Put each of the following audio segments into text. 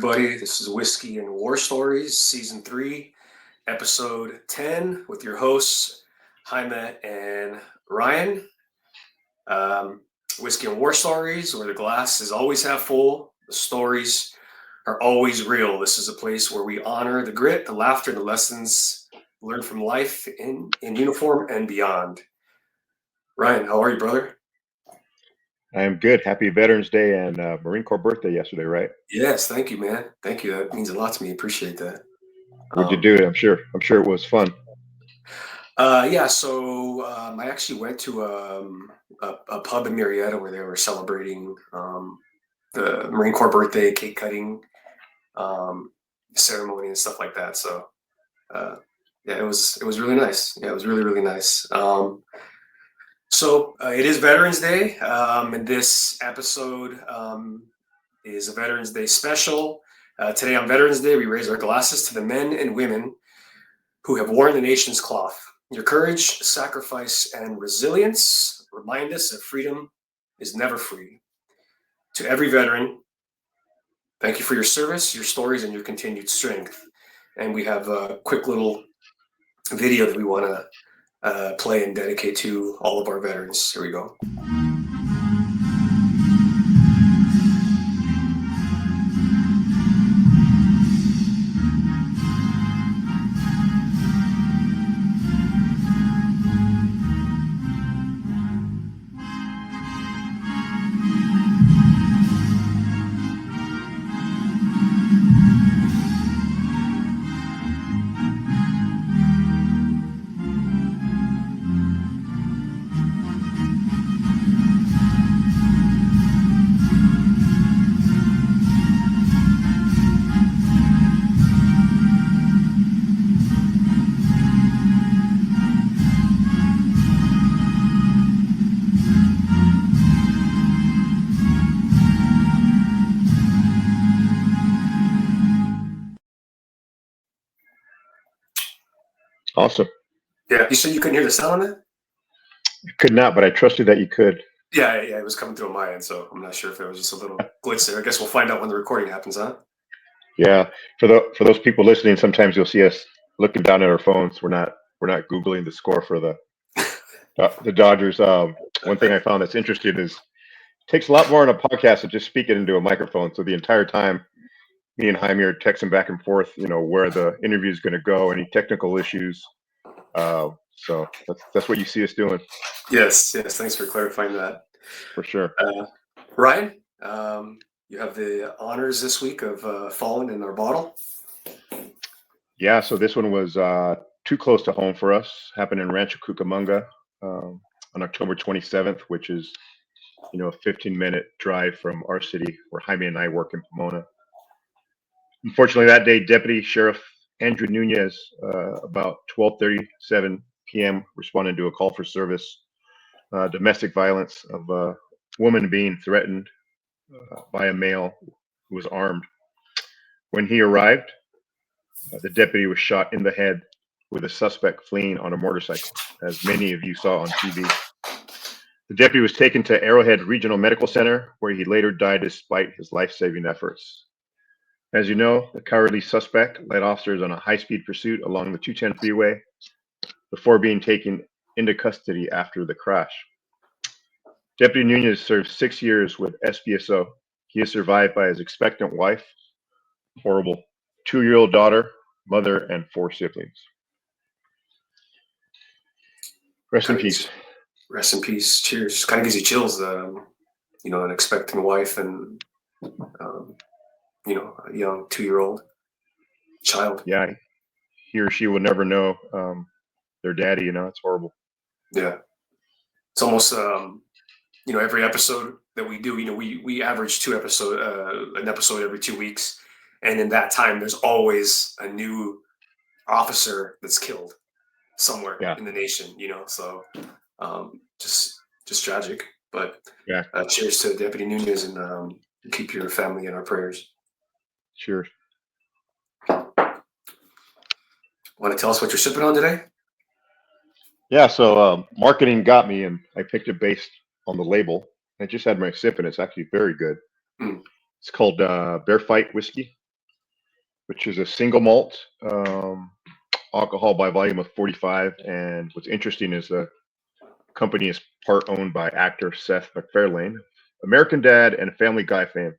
everybody. This is Whiskey and War Stories, Season 3, Episode 10, with your hosts, Jaime and Ryan. Whiskey and War Stories, where the glass is always half full, the stories are always real. This is a place where we honor the grit, the laughter, the lessons learned from life in uniform and beyond. Ryan, how are you, brother? I am good. Happy Veterans Day and Marine Corps birthday yesterday, right? Yes, thank you, man. Thank you. That means a lot to me. Appreciate that. What'd you do? I'm sure it was fun. I actually went to a pub in Marietta where they were celebrating the Marine Corps birthday, cake cutting ceremony and stuff like that. So it was really nice. Yeah, it was really, really nice. It is Veterans Day, and this episode is a Veterans Day special. Today on Veterans Day, we raise our glasses to the men and women who have worn the nation's cloth. Your courage, sacrifice, and resilience remind us that freedom is never free. To every veteran, thank you for your service, your stories, and your continued strength. And we have a quick little video that we want to play and dedicate to all of our veterans. Here we go. Awesome. Yeah, you said you couldn't hear the sound on that? I could not, but I trusted that you could. Yeah, it was coming through on my end, so I'm not sure if it was just a little glitch there. I guess we'll find out when the recording happens, huh? Yeah. For those people listening, sometimes you'll see us looking down at our phones. We're not Googling the score for the Dodgers. One thing I found that's interesting is it takes a lot more on a podcast to just speak it into a microphone. So the entire time, me and Jaime are texting back and forth, where the interview is going to go, any technical issues. So that's what you see us doing. Yes. Thanks for clarifying that. For sure. Ryan, you have the honors this week of falling in our bottle. Yeah. So this one was too close to home for us. Happened in Rancho Cucamonga on October 27th, which is a 15-minute drive from our city where Jaime and I work in Pomona. Unfortunately, that day, Deputy Sheriff Andrew Nunez, about 12:37 p.m., responded to a call for service, domestic violence of a woman being threatened by a male who was armed. When he arrived, the deputy was shot in the head with a suspect fleeing on a motorcycle, as many of you saw on TV. The deputy was taken to Arrowhead Regional Medical Center, where he later died despite his life-saving efforts. As you know, the cowardly suspect led officers on a high-speed pursuit along the 210 freeway before being taken into custody after the crash. Deputy Nunez served 6 years with SBSO. He is survived by his expectant wife, horrible 2-year-old daughter, mother, and 4 siblings. Rest in peace. Rest in peace. Cheers. Kind of gives you chills, an expectant wife and a young 2-year-old child. Yeah, he or she will never know their daddy. It's horrible. Yeah, it's almost every episode that we do. We average an episode every 2 weeks, and in that time, there's always a new officer that's killed somewhere in the nation. So just tragic. But yeah, cheers to Deputy Nunez, and keep your family in our prayers. Sure. Want to tell us what you're sipping on today? Yeah, so marketing got me, and I picked it based on the label. I just had my sip, and it's actually very good. It's called Bear Fight Whiskey. which is a single malt, alcohol by volume of 45. And what's interesting is the company is part owned by actor Seth MacFarlane, American Dad and Family Guy fame.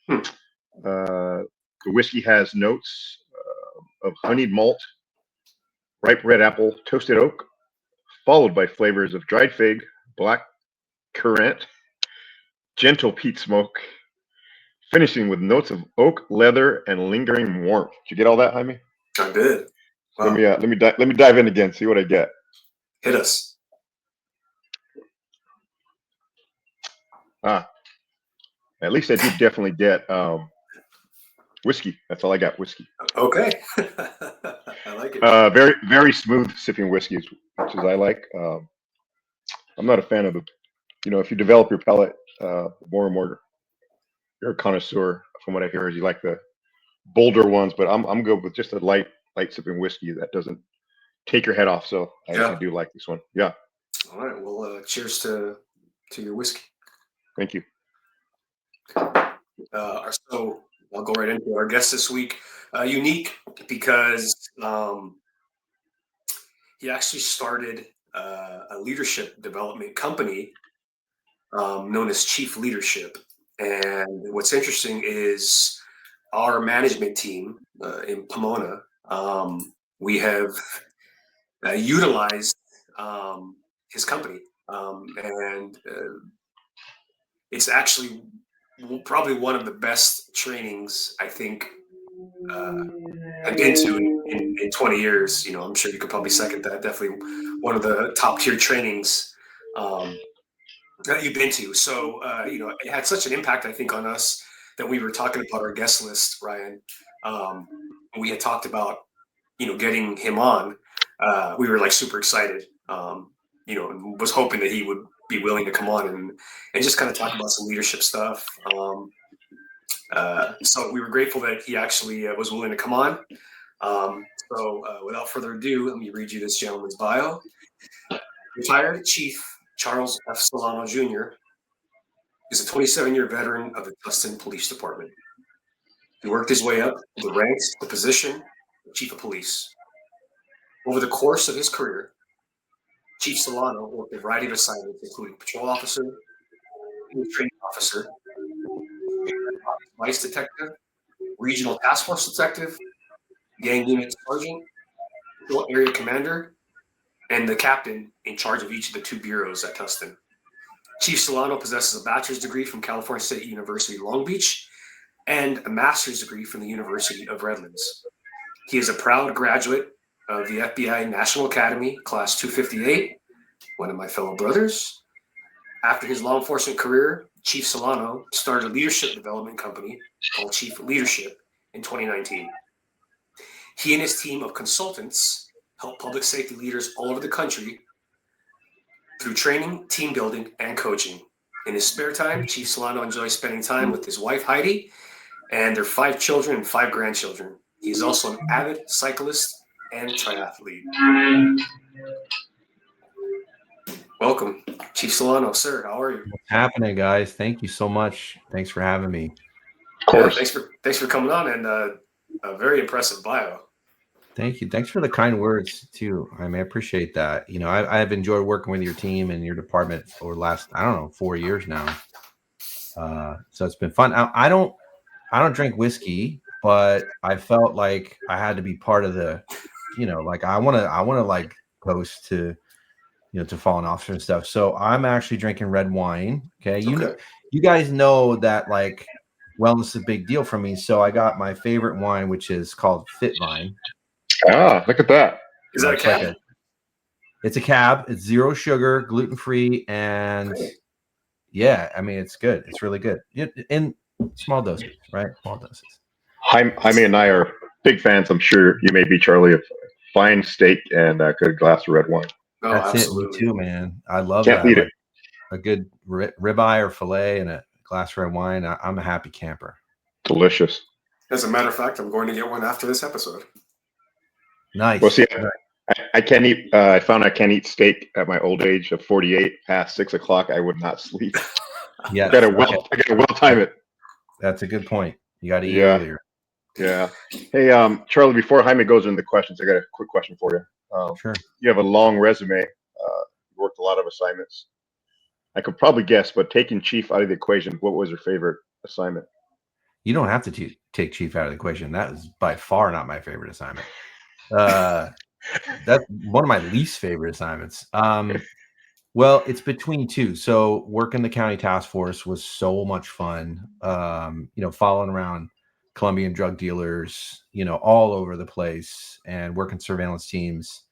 Hmm. The whiskey has notes of honeyed malt, ripe red apple, toasted oak, followed by flavors of dried fig, black currant, gentle peat smoke, finishing with notes of oak, leather, and lingering warmth. Did you get all that, Jaime? I did. So Wow. let me dive in again. See what I get. Hit us. At least I do definitely get whiskey. That's all I got. Whiskey. Okay. I like it. Very very smooth sipping whiskeys, which is I like. I'm not a fan of the. If you develop your palate more and more, you're a connoisseur. From what I hear, is you like the bolder ones, but I'm good with just a light sipping whiskey that doesn't take your head off. So I do like this one. Yeah. All right. Well, cheers to your whiskey. Thank you. So I'll go right into our guest this week. Unique because he actually started a leadership development company known as Chief Leadership. And what's interesting is our management team in Pomona, we have utilized his company. And it's actually probably one of the best trainings I think I've been to in 20 years. I'm sure you could probably second that. Definitely one of the top tier trainings that you've been to. So, it had such an impact, I think, on us that we were talking about our guest list, Ryan. We had talked about, getting him on. We were like super excited, and was hoping that he would be willing to come on and just kind of talk about some leadership stuff. So we were grateful that he actually was willing to come on. So without further ado, let me read you this gentleman's bio. Retired Chief Charles F. Celano Jr. is a 27-year veteran of the Tustin Police Department. He worked his way up the ranks to the position of Chief of Police. Over the course of his career, Chief Celano worked a variety of assignments, including patrol officer, training officer, vice detective, regional task force detective, gang unit sergeant, patrol area commander, and the captain in charge of each of the two bureaus at Tustin. Chief Celano possesses a bachelor's degree from California State University, Long Beach, and a master's degree from the University of Redlands. He is a proud graduate of the FBI National Academy, Class 258, one of my fellow brothers. After his law enforcement career, Chief Celano started a leadership development company called Chief Leadership in 2019. He and his team of consultants help public safety leaders all over the country through training, team building, and coaching. In his spare time, Chief Celano enjoys spending time with his wife, Heidi, and their 5 children and 5 grandchildren. He is also an avid cyclist and triathlete. Welcome, Chief Celano, sir. How are you? What's happening, guys? Thank you so much. Thanks for having me. Of course. Thanks for coming on, and a very impressive bio. Thank you. Thanks for the kind words too. I appreciate that. I've enjoyed working with your team and your department for the last 4 years now. So it's been fun. I don't drink whiskey, but I felt like I had to be part of the, I want to like toast to, to fallen officer and stuff. So I'm actually drinking red wine. Okay. You guys know that like wellness is a big deal for me. So I got my favorite wine, which is called Fit Vine. Ah, look at that. Is that a cab? It's a cab. It's 0 sugar, gluten-free, and yeah, it's good. It's really good. In small doses, right? Small doses. Jaime and I are big fans. I'm sure you may be, Charlie, of fine steak and a good glass of red wine. Oh, that's absolutely. It. Me too, man. I love Can't that. beat like it. A good ribeye or filet and a glass of red wine. I'm a happy camper. Delicious. As a matter of fact, I'm going to get one after this episode. Nice. Well, see, I can't eat. I found I can't eat steak at my old age of 48. Past 6 o'clock, I would not sleep. Yeah, I gotta well time it. That's a good point. You got to eat earlier. Yeah. Hey, Charlie, before Jaime goes into the questions, I got a quick question for you. Sure. You have a long resume. You worked a lot of assignments. I could probably guess, but taking Chief out of the equation, what was your favorite assignment? You don't have to take Chief out of the equation. That is by far not my favorite assignment. That's one of my least favorite assignments. Well, it's between two. So working the county task force was so much fun. Following around Colombian drug dealers, all over the place, and working surveillance teams,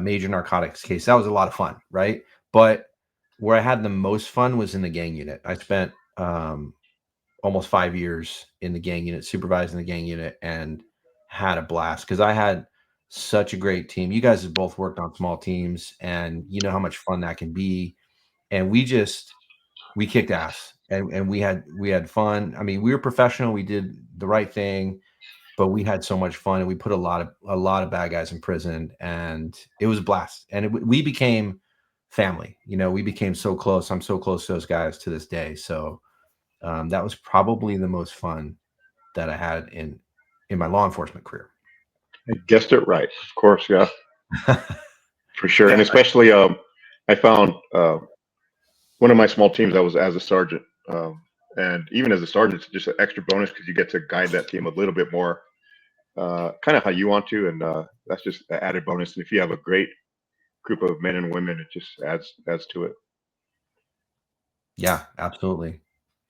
major narcotics case. That was a lot of fun, right? But where I had the most fun was in the gang unit. I spent almost 5 years in the gang unit, supervising the gang unit, and had a blast because I had such a great team. You guys have both worked on small teams, and you know how much fun that can be. And we kicked ass, and we had fun. I mean, we were professional. We did the right thing, but we had so much fun, and we put a lot of bad guys in prison, and it was a blast. And we became family. We became so close. I'm so close to those guys to this day. So that was probably the most fun that I had in my law enforcement career. I guessed it right. Of course, yeah, for sure. Yeah. And especially, I found one of my small teams, I was as a sergeant. And even as a sergeant, it's just an extra bonus because you get to guide that team a little bit more, kind of how you want to. And that's just an added bonus. And if you have a great group of men and women, it just adds to it. Yeah, absolutely.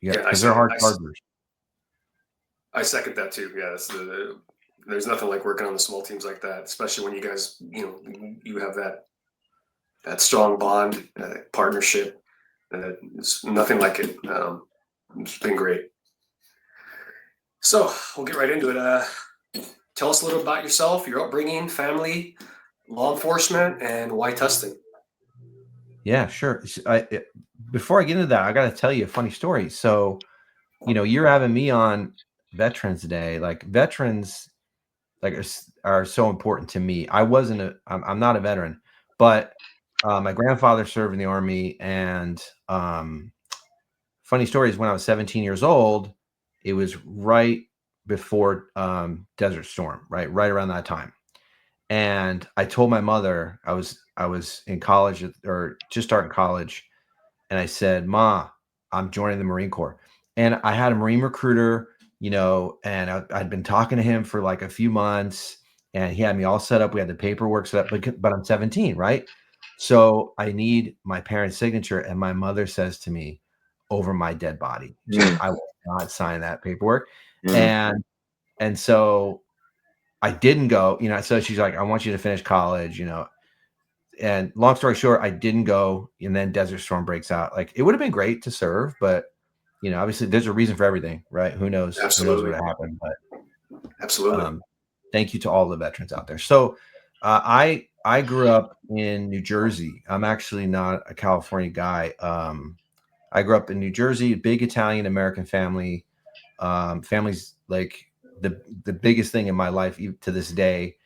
Yeah, Yeah, because they're hard chargers. I second that too. Yeah, there's nothing like working on the small teams like that, especially when you guys, you have that strong bond, partnership. It's nothing like it. It's been great. So we'll get right into it. Tell us a little about yourself, your upbringing, family, law enforcement, and why Tustin. Yeah, sure. Before I get into that, I got to tell you a funny story. So, you're having me on Veterans Day. Like veterans, like are so important to me. I'm not a veteran, but my grandfather served in the Army, and funny story is when I was 17 years old, it was right before Desert Storm, right around that time. And I told my mother I was in college or just starting college, and I said, "Ma, I'm joining the Marine Corps." And I had a Marine recruiter, and I'd been talking to him for like a few months, and he had me all set up. We had the paperwork set up, but I'm 17, right? So I need my parents' signature, and my mother says to me, "Over my dead body." She's like, "I will not sign that paperwork." And so I didn't go, so she's like, "I want you to finish college," and long story short, I didn't go. And then Desert Storm breaks out. Like it would have been great to serve, but obviously there's a reason for everything, right? Who knows Absolutely. what happened, but Absolutely. Thank you to all the veterans out there. So I grew up in New Jersey. I'm actually not a California guy. I grew up in New Jersey, big Italian American family. Family's like the biggest thing in my life to this day.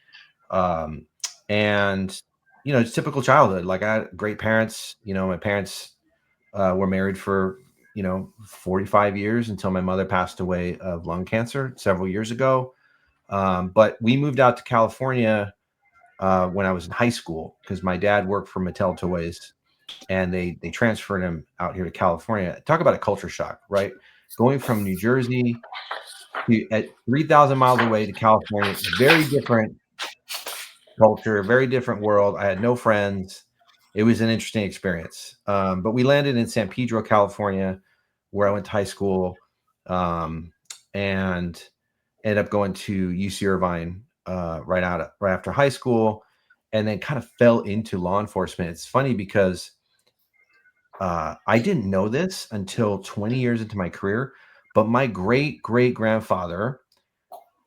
And it's typical childhood. Like I had great parents. My parents were married for 45 years until my mother passed away of lung cancer several years ago. But we moved out to California when I was in high school because my dad worked for Mattel Toys, and they transferred him out here to California. Talk about a culture shock, right? Going from New Jersey at 3,000 miles away to California, very different culture, very different world. I had no friends. It was an interesting experience. But we landed in San Pedro, California, where I went to high school, and ended up going to UC Irvine right after high school, and then kind of fell into law enforcement. It's funny because I didn't know this until 20 years into my career, but my great grandfather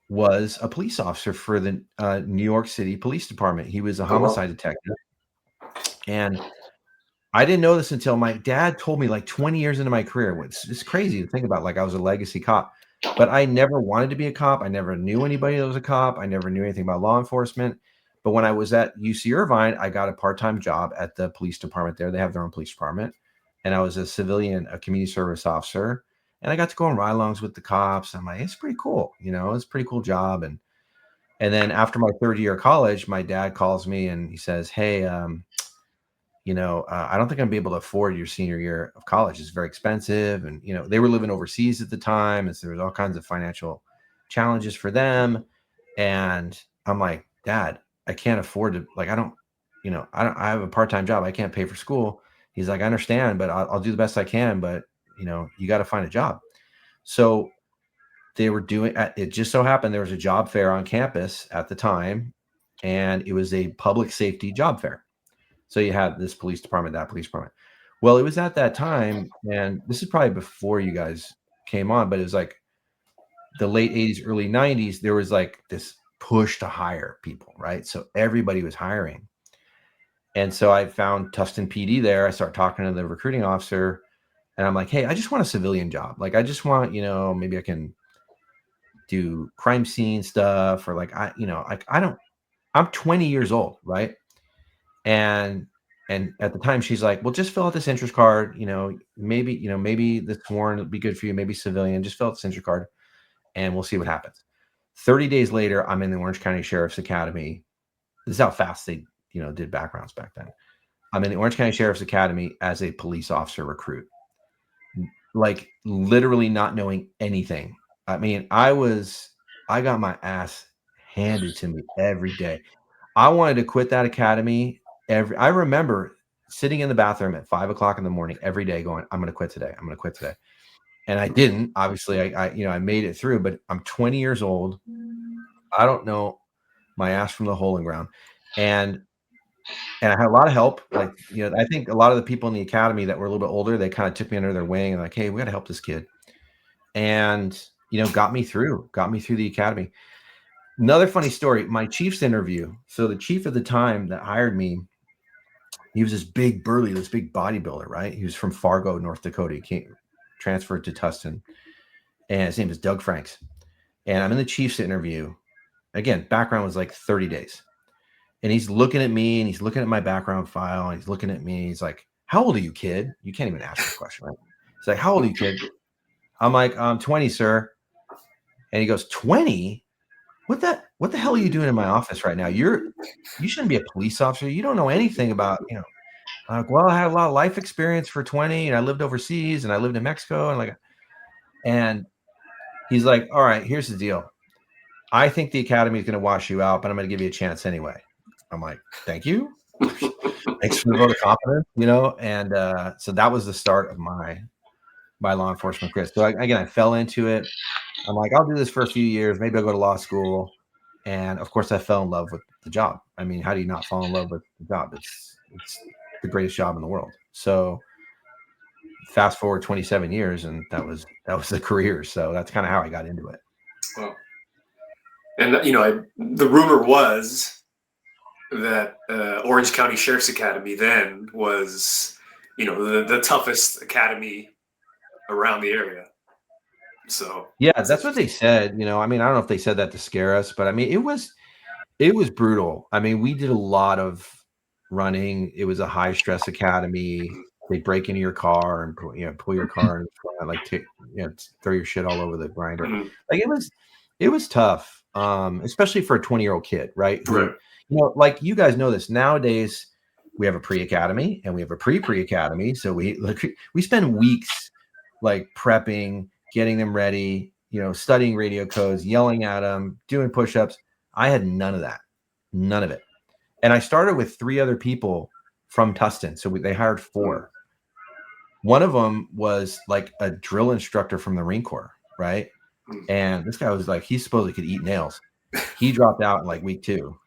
was a police officer for the New York City Police Department. He was a homicide detective. And I didn't know this until my dad told me like 20 years into my career. It's crazy to think about. Like I was a legacy cop, but I never wanted to be a cop. I never knew anybody that was a cop. I never knew anything about law enforcement. But when I was at UC Irvine, I got a part-time job at the police department there. They have their own police department. And I was a civilian, a community service officer. And I got to go on ride-alongs with the cops. I'm like, it's pretty cool. You know, it's a pretty cool job. And then after my third year of college, my dad calls me and he says, hey, you know, I don't think I'm gonna be able to afford your senior year of college. It's very expensive. And, you know, they were living overseas at the time. And so there was all kinds of financial challenges for them. And I'm like, Dad, I can't afford to, like, I have a part-time job. I can't pay for school. He's like, I understand, but I'll do the best I can. But, you know, you got to find a job. So they were doing, it just so happened there was a job fair on campus at the time, and it was a public safety job fair. So you had this police department, that police department. Well, it was at that time, and this is probably before you guys came on, but it was like the late 80s, early 90s, there was like this push to hire people, right? So everybody was hiring. And so I found Tustin PD there. I started talking to the recruiting officer, and I'm like, hey, I just want a civilian job. Like, I just want, you know, maybe I can do crime scene stuff, or like, I'm 20 years old, right? And at the time she's like, well, just fill out this interest card, you know, maybe this warrant would be good for you, maybe civilian, just fill out this interest card and we'll see what happens. 30 days later, I'm in the Orange County Sheriff's Academy. This is how fast they, you know, did backgrounds back then. I'm in the Orange County Sheriff's Academy as a police officer recruit, like literally not knowing anything. I mean, I got my ass handed to me every day. I wanted to quit that academy. I remember sitting in the bathroom at 5 o'clock in the morning every day going, I'm going to quit today. I'm going to quit today. And I didn't. Obviously, I made it through, but I'm 20 years old. I don't know my ass from the hole in ground. And I had a lot of help. Like, you know, I think a lot of the people in the academy that were a little bit older, they kind of took me under their wing and like, hey, we got to help this kid. And, you know, got me through the academy. Another funny story, my chief's interview. So the chief at the time that hired me, he was this big bodybuilder, right? He was from Fargo, North Dakota. He transferred to Tustin, and his name is Doug Franks. And I'm in the chief's interview. Again, background was like 30 days. And he's looking at me and he's looking at my background file and he's looking at me. He's like, how old are you, kid? You can't even ask this question, right? He's like, how old are you, kid? I'm like, I'm 20, sir. And he goes, 20? What the hell are you doing in my office right now? You shouldn't be a police officer. You don't know anything about, you know. I'm like, well, I had a lot of life experience for 20, and I lived overseas and I lived in Mexico, and he's like, all right, here's the deal. I think the academy is going to wash you out, but I'm going to give you a chance anyway. I'm like, thank you. Thanks for the vote of confidence, you know. And so that was the start of my law enforcement career. So I fell into it. I'm like, I'll do this for a few years. Maybe I'll go to law school. And of course, I fell in love with the job. I mean, how do you not fall in love with the job? It's the greatest job in the world. So fast forward 27 years, and that was the career. So that's kind of how I got into it. Well, and you know, the rumor was that Orange County Sheriff's Academy then was, you know, the toughest academy around the area. So yeah, that's what they said. You know, I mean, I don't know if they said that to scare us, but I mean, it was brutal. I mean, we did a lot of running. It was a high stress academy. They break into your car and pull your car and like throw your shit all over the grinder. Mm-hmm. Like it was tough, especially for a 20-year-old kid, right? Who, right. You know, like you guys know this nowadays. We have a pre-academy and we have a pre-academy. So we spend weeks like prepping, getting them ready, you know, studying radio codes, yelling at them, doing push-ups. I had none of that, none of it. And I started with 3 other people from Tustin. So they hired 4. One of them was like a drill instructor from the Marine Corps, right? And this guy was like, he supposedly could eat nails. He dropped out in like week 2.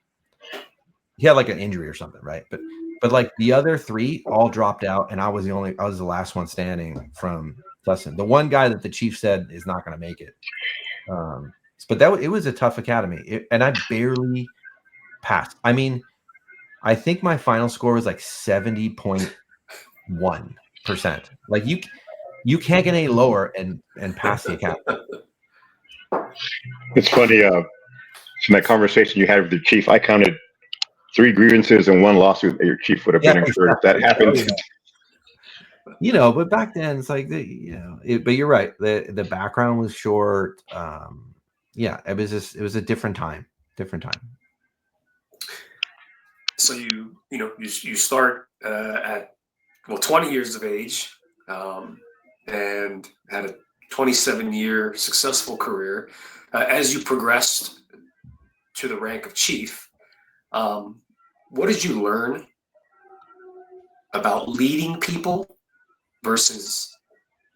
He had like an injury or something, right? But like the other 3 all dropped out, and I was the last one standing from Tustin. The one guy that the chief said is not going to make it. But it was a tough academy, and I barely passed. I mean, I think my final score was like 70.1%. Like you can't get any lower and pass the academy. It's funny. From that conversation you had with the chief, I counted 3 grievances and 1 lawsuit that your chief would have been incurred if that happened. But back then it's like but you're right. The background was short. It was a different time. So you start at 20 years of age, and had a 27-year successful career. As you progressed to the rank of chief, what did you learn about leading people versus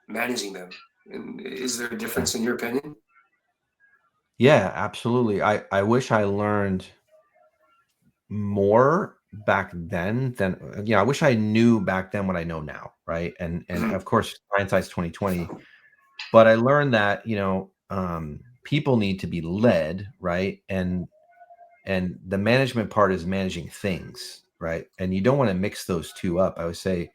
managing them? And is there a difference in your opinion? Yeah, absolutely. I wish I learned more back then than I wish I knew back then what I know now, right? And of course hindsight's 2020, but I learned that people need to be led, right? And the management part is managing things, right? And you don't want to mix those two up. I would say,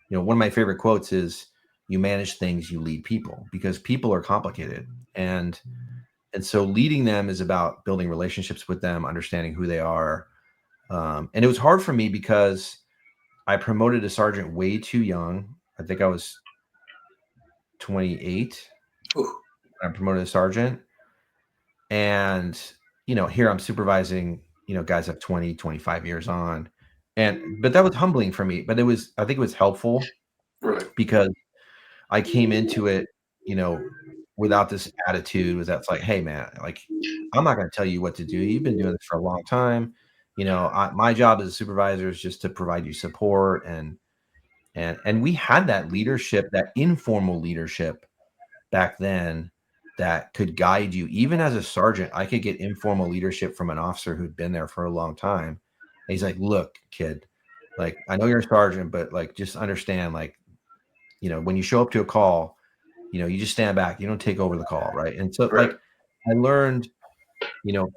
one of my favorite quotes is, you manage things, you lead people, because people are complicated. And so leading them is about building relationships with them, understanding who they are. And it was hard for me because I promoted a sergeant way too young. I think I was 28. Ooh. I promoted a sergeant. And, here I'm supervising, guys have 20, 25 years on. But that was humbling for me. But I think it was helpful, Right. because I came into it, without this attitude, was that's like, hey man, like, I'm not going to tell you what to do. You've been doing this for a long time. My job as a supervisor is just to provide you support. And we had that leadership, that informal leadership back then, that could guide you. Even as a sergeant, I could get informal leadership from an officer who'd been there for a long time. And he's like, look, kid, like, I know you're a sergeant, but like, just understand, like, when you show up to a call, you just stand back, you don't take over the call. Right. And so Right. like, I learned,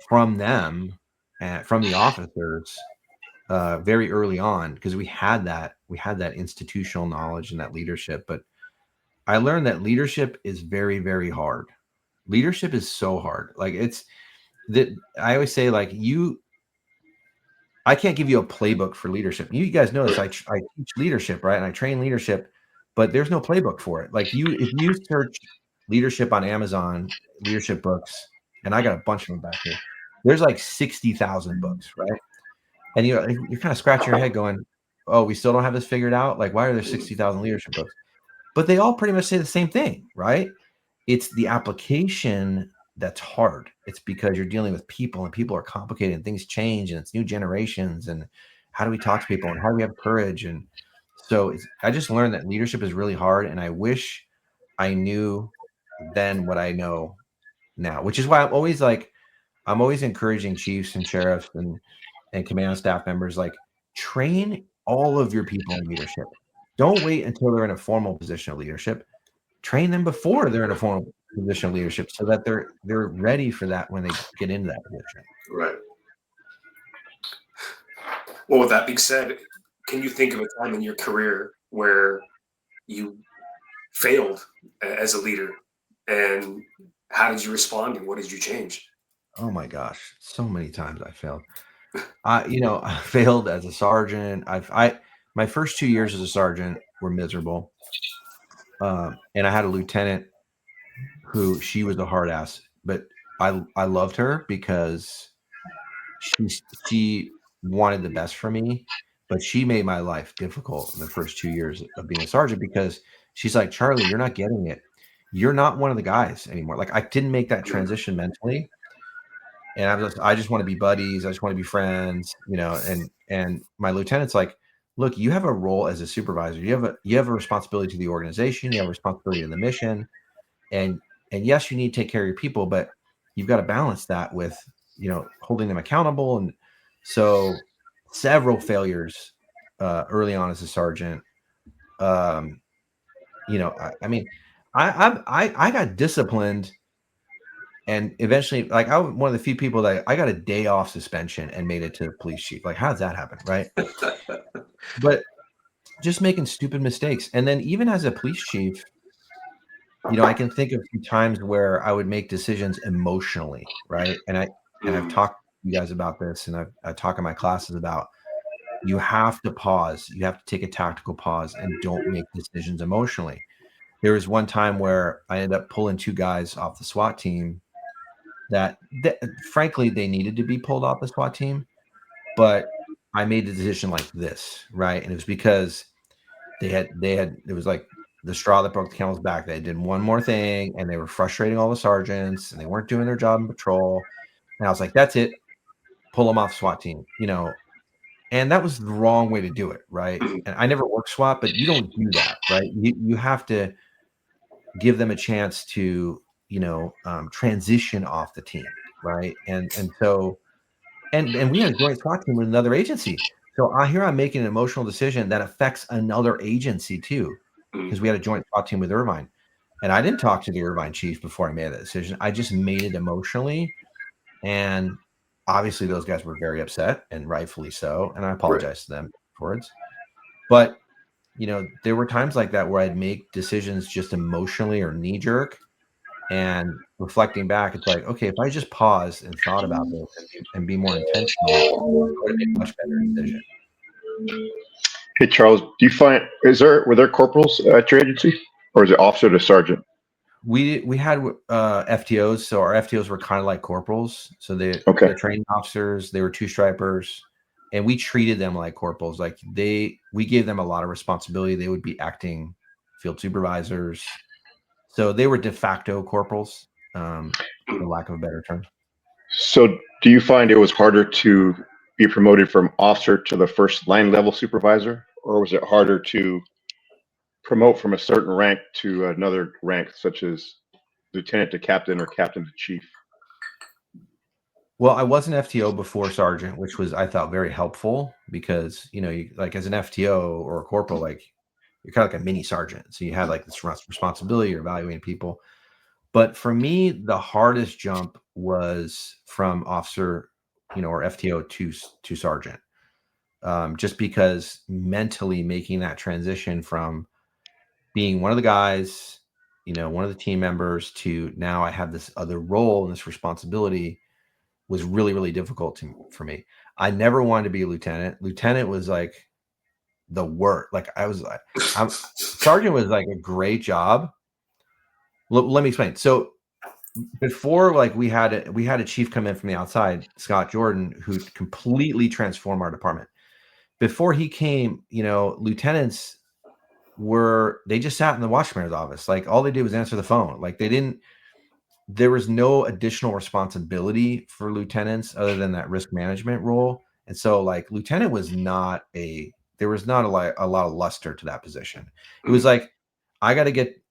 from them and from the officers, very early on, because we had that institutional knowledge and that leadership. But I learned that leadership is very, very hard. Leadership is so hard. Like, it's that I always say, like, I can't give you a playbook for leadership. You guys know this. I teach leadership, right? And I train leadership, but there's no playbook for it. Like, if you search leadership on Amazon, leadership books, and I got a bunch of them back here, there's like 60,000 books, right? And you're kind of scratching your head going, oh, we still don't have this figured out. Like, why are there 60,000 leadership books? But they all pretty much say the same thing, right? It's the application that's hard. It's because you're dealing with people, and people are complicated, and things change, and it's new generations, and how do we talk to people, and how do we have courage? And so I just learned that leadership is really hard, and I wish I knew then what I know now, which is why I'm always encouraging chiefs and sheriffs and command staff members, like, train all of your people in leadership. Don't wait until they're in a formal position of leadership. Train them before they're in a formal position of leadership, so that they're ready for that when they get into that position. Right. Well, with that being said, can you think of a time in your career where you failed as a leader, and how did you respond, and what did you change? Oh my gosh, so many times I failed. I failed as a sergeant. My first 2 years as a sergeant were miserable. And I had a lieutenant who, she was a hard ass, but I loved her because she wanted the best for me, but she made my life difficult in the first 2 years of being a sergeant, because she's like, Charlie, you're not getting it. You're not one of the guys anymore. Like, I didn't make that transition mentally. And I just want to be buddies. I just want to be friends, and my lieutenant's like, look, you have a role as a supervisor. You have a responsibility to the organization. You have a responsibility to the mission. And yes, you need to take care of your people, but you've got to balance that with, holding them accountable. And so several failures early on as a sergeant. I mean, I got disciplined. And eventually, like, I was one of the few people that I got a day off suspension and made it to the police chief. Like, how does that happen, right? But just making stupid mistakes. And then even as a police chief, I can think of some times where I would make decisions emotionally, right? And I've talked to you guys about this, and I talk in my classes about you have to pause. You have to take a tactical pause and don't make decisions emotionally. There was one time where I ended up pulling 2 guys off the SWAT team that frankly, they needed to be pulled off the SWAT team, but I made the decision like this, right? And it was because it was like the straw that broke the camel's back. They did one more thing and they were frustrating all the sergeants and they weren't doing their job in patrol. And I was like, that's it. Pull them off SWAT team, and that was the wrong way to do it, right? And I never worked SWAT, but you don't do that, right? You have to give them a chance to, transition off the team, right? And so and we had a joint SWAT team with another agency. So I'm making an emotional decision that affects another agency too, because we had a joint SWAT team with Irvine. And I didn't talk to the Irvine chief before I made that decision. I just made it emotionally. And obviously those guys were very upset, and rightfully so. And I apologized to them afterwards. But there were times like that where I'd make decisions just emotionally or knee jerk. And reflecting back, it's like, okay, if I just paused and thought about this and be more intentional, I would have made a much better decision. Hey, Charles, were there corporals at your agency, or is it officer to sergeant? We had FTOs, so our FTOs were kind of like corporals. So they're training officers, they were 2-stripers, and we treated them like corporals. Like we gave them a lot of responsibility. They would be acting field supervisors. So they were de facto corporals, for lack of a better term. So do you find it was harder to be promoted from officer to the first line level supervisor, or was it harder to promote from a certain rank to another rank, such as lieutenant to captain or captain to chief? Well, I was an FTO before sergeant, which was, I thought, very helpful because, like as an FTO or a corporal, like you're kind of like a mini sergeant. So you had like this responsibility, you're evaluating people. But for me, the hardest jump was from officer, or FTO to sergeant. Just because mentally making that transition from being one of the guys, one of the team members, to now I have this other role and this responsibility was really, really difficult for me. I never wanted to be a lieutenant. Lieutenant was like the worst. Like sergeant was like a great job. Let me explain. So before, like we had a chief come in from the outside, Scott Jordan, who completely transformed our department. Before he came, lieutenants they just sat in the watch commander's office. Like all they did was answer the phone. Like there was no additional responsibility for lieutenants other than that risk management role. And so like lieutenant was there was not a lot of luster to that position. It was like, I got to get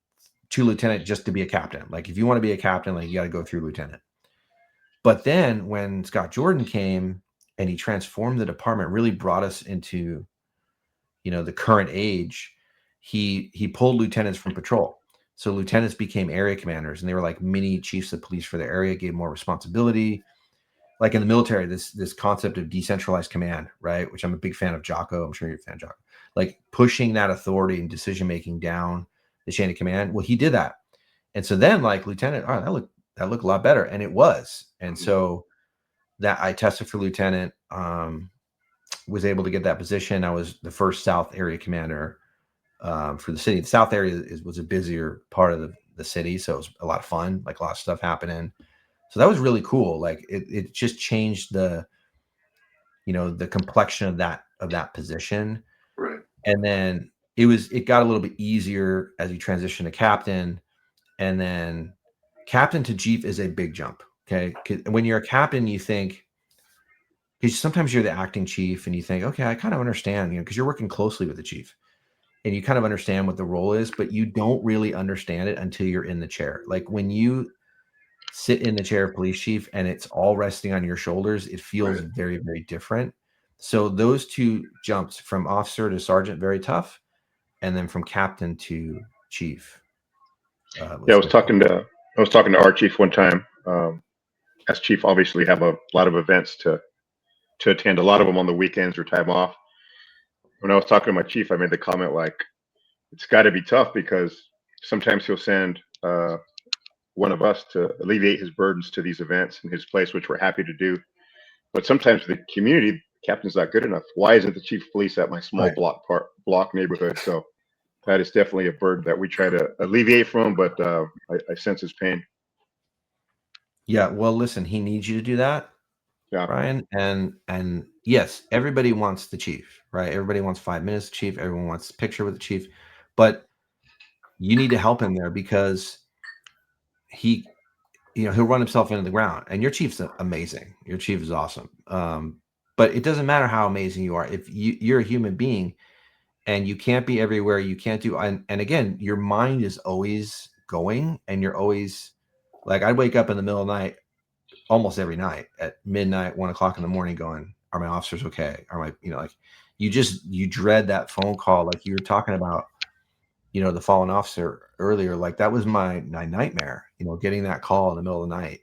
to lieutenant just to be a captain. Like if you want to be a captain, like you got to go through lieutenant. But then when Scott Jordan came and he transformed the department, really brought us into, the current age, he pulled lieutenants from patrol. So lieutenants became area commanders, and they were like mini chiefs of police for their area, gave more responsibility. Like in the military, this concept of decentralized command, right? Which I'm a big fan of Jocko. I'm sure you're a fan of Jocko. Like pushing that authority and decision-making down the chain of command. Well, he did that. And so then like lieutenant, that looked a lot better. And it was. And so that I tested for lieutenant, was able to get that position. I was the first South area commander for the city. The South area was a busier part of the city, so it was a lot of fun, like a lot of stuff happening. So that was really cool. Like it just changed the complexion of that position. Right. And then it got a little bit easier as you transition to captain, and then captain to chief is a big jump. Okay, when you're a captain, you think, because sometimes you're the acting chief and you think, okay, I kind of understand, because you're working closely with the chief. And you kind of understand what the role is, but you don't really understand it until you're in the chair. Like when you sit in the chair of police chief and it's all resting on your shoulders, it feels very, very different. So those two jumps from officer to sergeant, very tough. And then from captain to chief. I was talking to our chief one time. As chief, obviously have a lot of events to attend, a lot of them on the weekends or time off. When I was talking to my chief, I made the comment like, it's got to be tough because sometimes he'll send one of us to alleviate his burdens to these events in his place, which we're happy to do. But sometimes the community, captain's not good enough. Why isn't the chief of police at my small block neighborhood? So that is definitely a burden that we try to alleviate from, but I sense his pain. Yeah, well, listen, he needs you to do that, Yeah. Ryan. And yes, everybody wants the chief, right? Everybody wants 5 minutes with the chief. Everyone wants a picture with the chief, but you need to help him there because he'll run himself into the ground. And your chief's amazing. Your chief is awesome. But it doesn't matter how amazing you are. If you're a human being and you can't be everywhere, you can't do, and again, your mind is always going, and you're always like, I'd wake up in the middle of the night almost every night at midnight, 1 o'clock in the morning going, are my officers okay? Are my, like you dread that phone call. Like you were talking about, the fallen officer earlier, like that was my nightmare, getting that call in the middle of the night,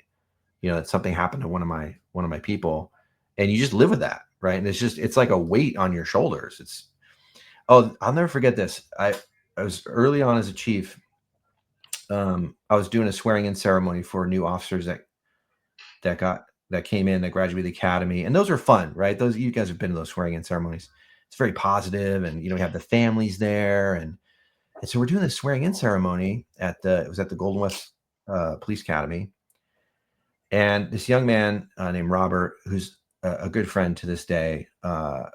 that something happened to one of my people, and you just live with that. Right. And it's like a weight on your shoulders. I'll never forget this. I was early on as a chief. I was doing a swearing in ceremony for new officers that came in, that graduated the academy, and those are fun, right? Those, you guys have been to those swearing in ceremonies. It's very positive, and we have the families there, and so we're doing this swearing in ceremony it was at the Golden West Police Academy, and this young man named Robert, who's a good friend to this day, was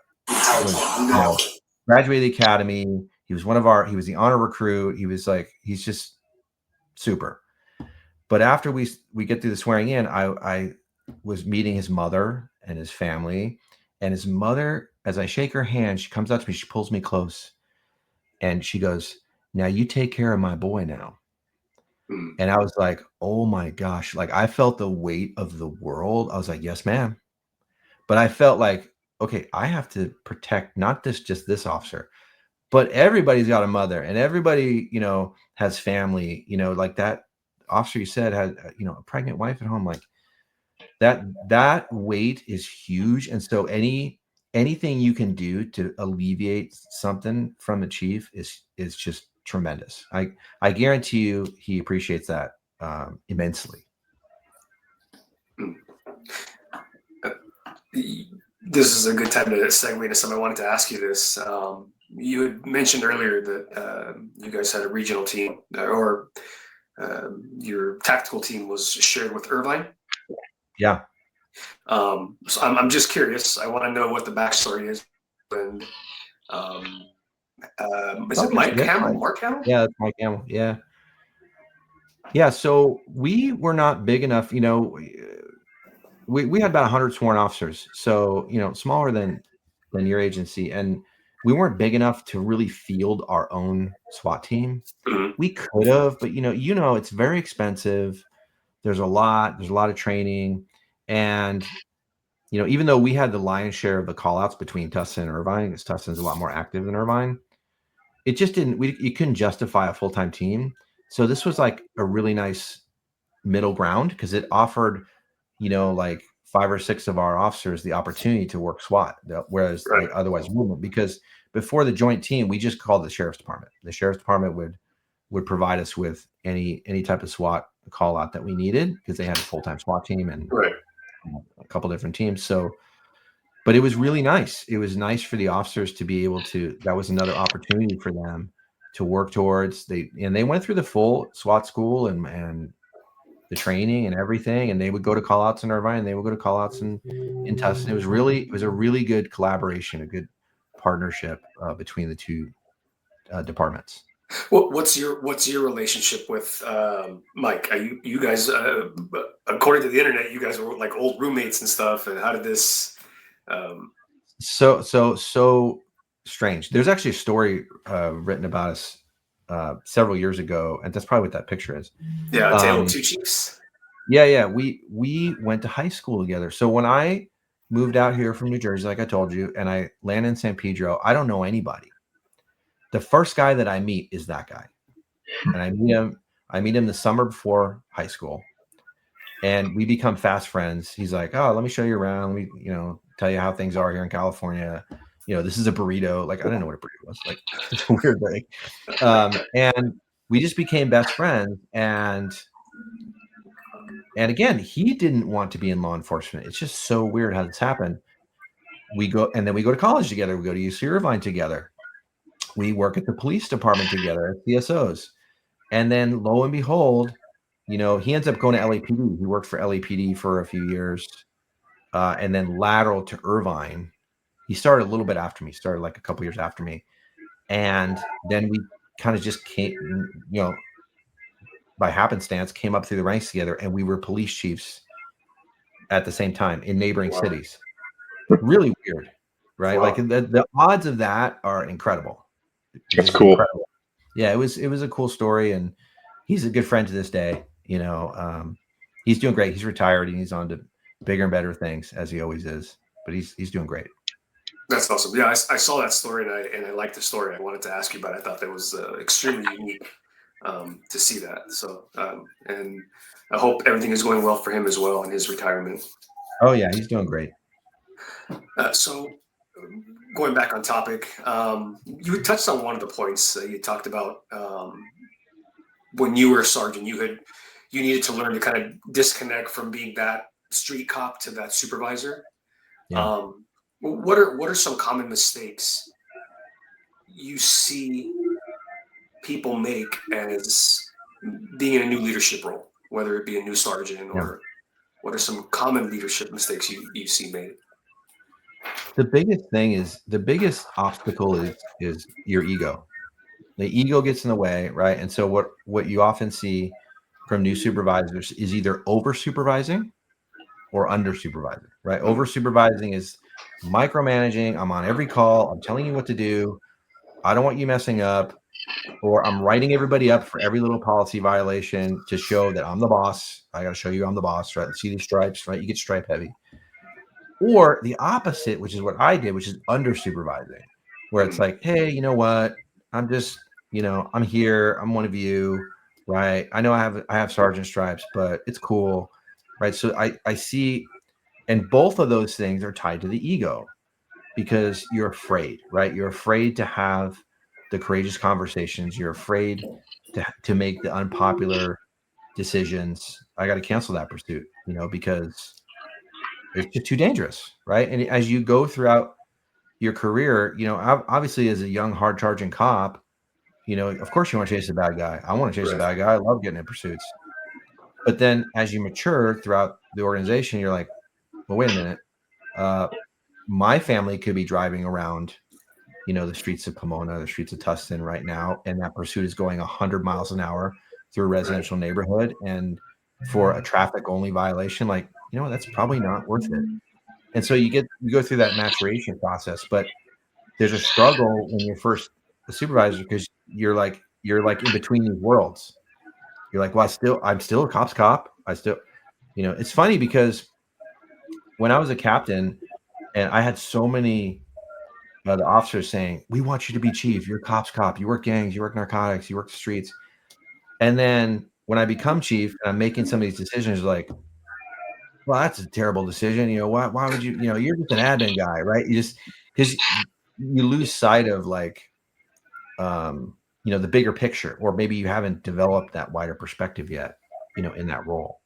graduated the academy. He was he was the honor recruit. He's just super. But after we get through the swearing in, I was meeting his mother and his family, and his mother, as I shake her hand, she comes up to me, she pulls me close, and she goes, "Now you take care of my boy now." And I was like, oh my gosh, like I felt the weight of the world. I was like, yes, ma'am. But I felt like, okay, I have to protect not just this officer, but everybody's got a mother, and everybody, has family, like that officer you said had, a pregnant wife at home. Like that weight is huge. And so anything you can do to alleviate something from the chief is just tremendous. I guarantee you he appreciates that immensely. This is a good time to segue into something. I wanted to ask you this. You had mentioned earlier that you guys had a regional team, or your tactical team was shared with Irvine. Yeah. So I'm just curious. I want to know what the backstory is. And is it Mike Hamill? Mark Hamill? Yeah, that's Mike Hamill. Yeah. Yeah. So we were not big enough, we had about 100 sworn officers. So, smaller than your agency. And we weren't big enough to really field our own SWAT team. Mm-hmm. We could have, but it's very expensive. There's a lot of training. And, even though we had the lion's share of the call outs between Tustin and Irvine, because Tustin's a lot more active than Irvine, it just you couldn't justify a full-time team. So this was like a really nice middle ground, because it offered, like 5 or 6 of our officers the opportunity to work SWAT, whereas they otherwise wouldn't. Because before the joint team, we just called the sheriff's department. The sheriff's department would provide us with any type of SWAT call out that we needed, because they had a full-time SWAT team and a couple different teams. So, but it was really nice. It was nice for the officers to be able to, that was another opportunity for them to work towards. They went through the full SWAT school and the training and everything, and they would go to call outs in Irvine, and they would go to call outs in Tustin. It was a really good collaboration, a good partnership between the two departments. What's your relationship with Mike? Are you guys, according to the internet, you guys were like old roommates and stuff? And how did this? So strange. There's actually a story written about us several years ago, and that's probably what that picture is. Yeah, Tale of Two Chiefs. Yeah. We went to high school together. So when I moved out here from New Jersey, like I told you, and I landed in San Pedro, I don't know anybody. The first guy that I meet is that guy, and I meet him the summer before high school, and we become fast friends. He's like, "Oh, let me show you around. Let me, tell you how things are here in California. This is a burrito." Like, I didn't know what a burrito was. Like, it's a weird thing. And we just became best friends. And again, he didn't want to be in law enforcement. It's just so weird how this happened. we go to college together. We go to UC Irvine together. We work at the police department together as CSOs. And then lo and behold, he ends up going to LAPD. He worked for LAPD for a few years, and then lateral to Irvine. He started a little bit after me, started like a couple years after me. And then we kind of just came, by happenstance, came up through the ranks together, and we were police chiefs at the same time in neighboring cities. Really weird, right? Wow. Like the odds of that are incredible. That's cool. Incredible. Yeah, it was a cool story, and he's a good friend to this day. He's doing great. He's retired, and he's on to bigger and better things, as he always is. But he's doing great. That's awesome. Yeah, I saw that story, and I liked the story. I wanted to ask you about it. I thought that was extremely unique to see that. So, and I hope everything is going well for him as well in his retirement. Oh yeah, he's doing great. So, going back on topic, you touched on one of the points you talked about when you were a sergeant. You needed to learn to kind of disconnect from being that street cop to that supervisor. Yeah. What are some common mistakes you see people make as being in a new leadership role, whether it be a new sergeant or what are some common leadership mistakes you see made? The biggest obstacle is your ego. The ego gets in the way, right? And so what you often see from new supervisors is either over supervising or under supervising, right? Mm-hmm. Over supervising is micromanaging. I'm on every call. I'm telling you what to do. I don't want you messing up. Or I'm writing everybody up for every little policy violation to show that I'm the boss. I got to show you I'm the boss, right? See these stripes, right? You get stripe heavy. Or the opposite, which is what I did, which is under supervising, where it's like, hey, you know what? I'm just, I'm here. I'm one of you, right? I know I have sergeant stripes, but it's cool, right? So I see, and both of those things are tied to the ego because you're afraid, right? You're afraid to have the courageous conversations. You're afraid to make the unpopular decisions. I got to cancel that pursuit, because it's just too dangerous, right? And as you go throughout your career, obviously as a young, hard charging cop, of course you want to chase the bad guy. I want to chase the bad guy. I love getting in pursuits. But then as you mature throughout the organization, you're like, well, wait a minute. My family could be driving around, the streets of Pomona, the streets of Tustin right now, and that pursuit is going 100 miles an hour through a residential neighborhood. And for a traffic only violation, like, that's probably not worth it. And so you go through that maturation process, but there's a struggle when you're first a supervisor because you're like in between these worlds. You're like, well, I'm still a cop's cop. I still, it's funny because when I was a captain and I had so many the officers saying, we want you to be chief. You're a cop's cop. You work gangs, you work narcotics, you work the streets. And then when I become chief and I'm making some of these decisions, like, well, that's a terrible decision. Why would you, you're just an admin guy, right? You just, because you lose sight of like, the bigger picture, or maybe you haven't developed that wider perspective yet, in that role.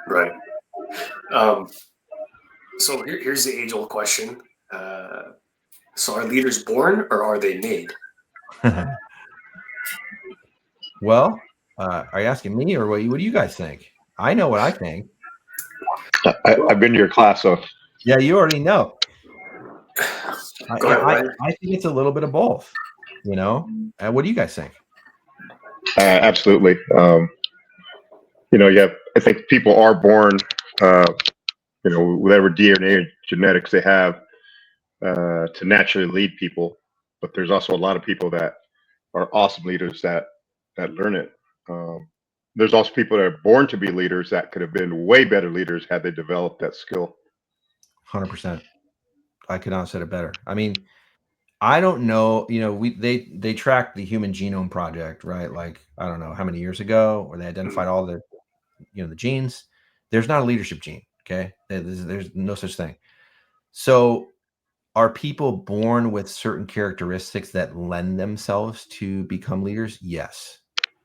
Right. So here's the age-old question. So are leaders born or are they made? Well, are you asking me or what do you guys think? I know what I think. I've been to your class, so. Yeah, you already know. I think it's a little bit of both, what do you guys think? Absolutely. I think people are born, whatever DNA or genetics they have to naturally lead people. But there's also a lot of people that are awesome leaders that learn it. There's also people that are born to be leaders that could have been way better leaders had they developed that skill. 100%. I could not have said it better. I mean, I don't know, they tracked the Human Genome Project, right? Like, I don't know how many years ago, where they identified all the, the genes. There's not a leadership gene, okay? There's no such thing. So are people born with certain characteristics that lend themselves to become leaders? Yes.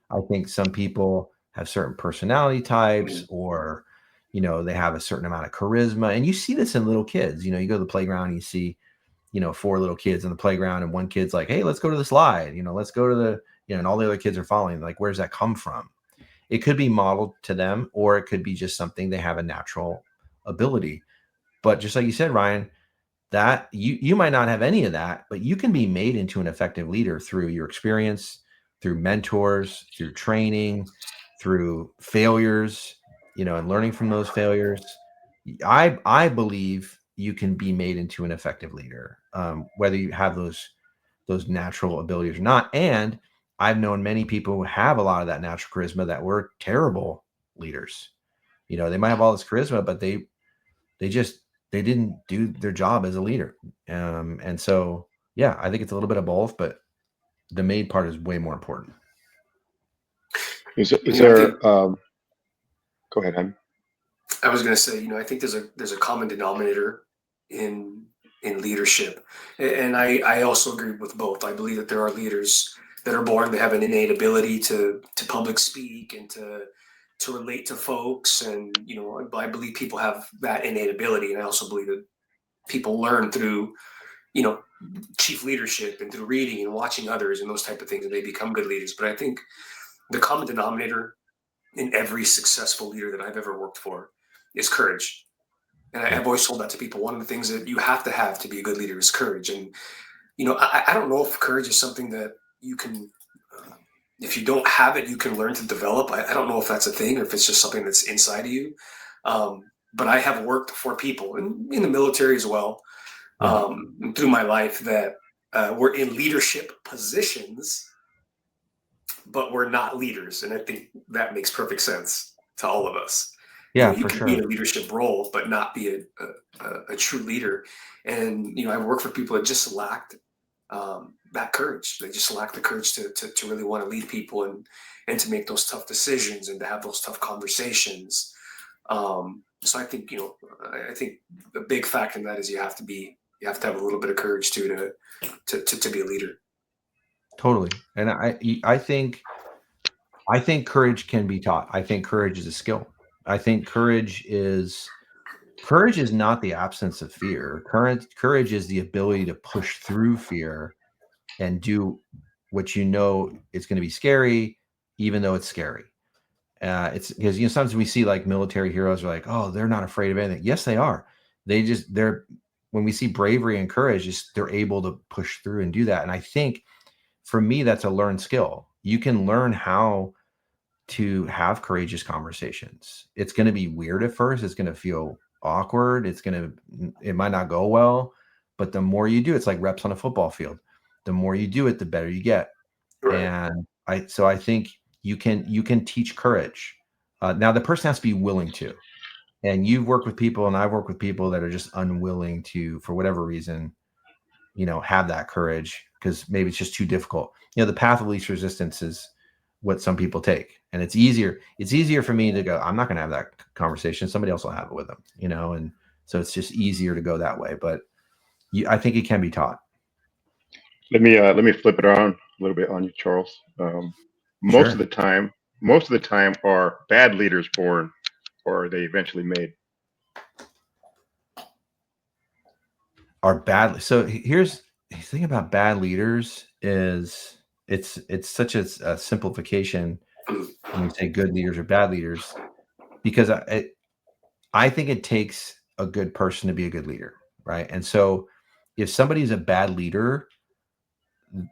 I think some people have certain personality types or, you know, they have a certain amount of charisma. And you see this in little kids. You know, you go to the playground and you see, you know, 4 little kids on the playground, and one kid's like, hey, let's go to the slide, you know, let's go to the, you know, and all the other kids are following. Like, where's that come from? It could be modeled to them, or it could be just something they have a natural ability. But just like you said, Ryan, that you might not have any of that, but you can be made into an effective leader through your experience, through mentors, through training, through failures, you know, and learning from those failures. I believe you can be made into an effective leader, whether you have those natural abilities or not. And I've known many people who have a lot of that natural charisma that were terrible leaders. You know, they might have all this charisma, but they just they didn't do their job as a leader. And so yeah, I think it's a little bit of both, but the made part is way more important. Is there? Go ahead, Hen. I was going to say, I think there's a common denominator in leadership, and I also agree with both. I believe that there are leaders that are born to have an innate ability to public speak and to relate to folks, and I believe people have that innate ability, and I also believe that people learn through chief leadership and through reading and watching others and those type of things, and they become good leaders. But I think the common denominator in every successful leader that I've ever worked for is courage. And I've always told that to people. One of the things that you have to be a good leader is courage. And, I don't know if courage is something that you can, if you don't have it, you can learn to develop. I don't know if that's a thing or if it's just something that's inside of you. But I have worked for people in the military as well, through my life that were in leadership positions, but we're not leaders. And I think that makes perfect sense to all of us. Yeah, you for can sure. be in a leadership role, but not be a true leader. And, I've worked for people that just lacked that courage. They just lacked the courage to really want to lead people and to make those tough decisions and to have those tough conversations. So I think, I think the big factor in that is you have to have a little bit of courage too to be a leader. Totally. And I think courage can be taught. I think courage is a skill. I think courage is not the absence of fear. Courage is the ability to push through fear and do what you know is going to be scary, even though it's scary. It's because sometimes we see like military heroes are like, oh, they're not afraid of anything. Yes, they are. They're when we see bravery and courage, they're able to push through and do that. And I think for me, that's a learned skill. You can learn how to have courageous conversations. It's going to be weird at first. It's going to feel awkward. It might not go well, but the more you do, it's like reps on a football field. The more you do it, the better you get. Right. And I think you can teach courage. Now the person has to be willing to, and you've worked with people and I've worked with people that are just unwilling to, for whatever reason, have that courage because maybe it's just too difficult. The path of least resistance is what some people take, and it's easier for me to go, I'm not going to have that conversation. Somebody else will have it with them, and so it's just easier to go that way. But I think it can be taught. Let me flip it around a little bit on you, Charles. Most Sure. of the time, are bad leaders born, or are they eventually made? Are bad. So here's the thing about bad leaders is it's such a simplification when you say good leaders or bad leaders, because I think it takes a good person to be a good leader, right? And so if somebody's a bad leader,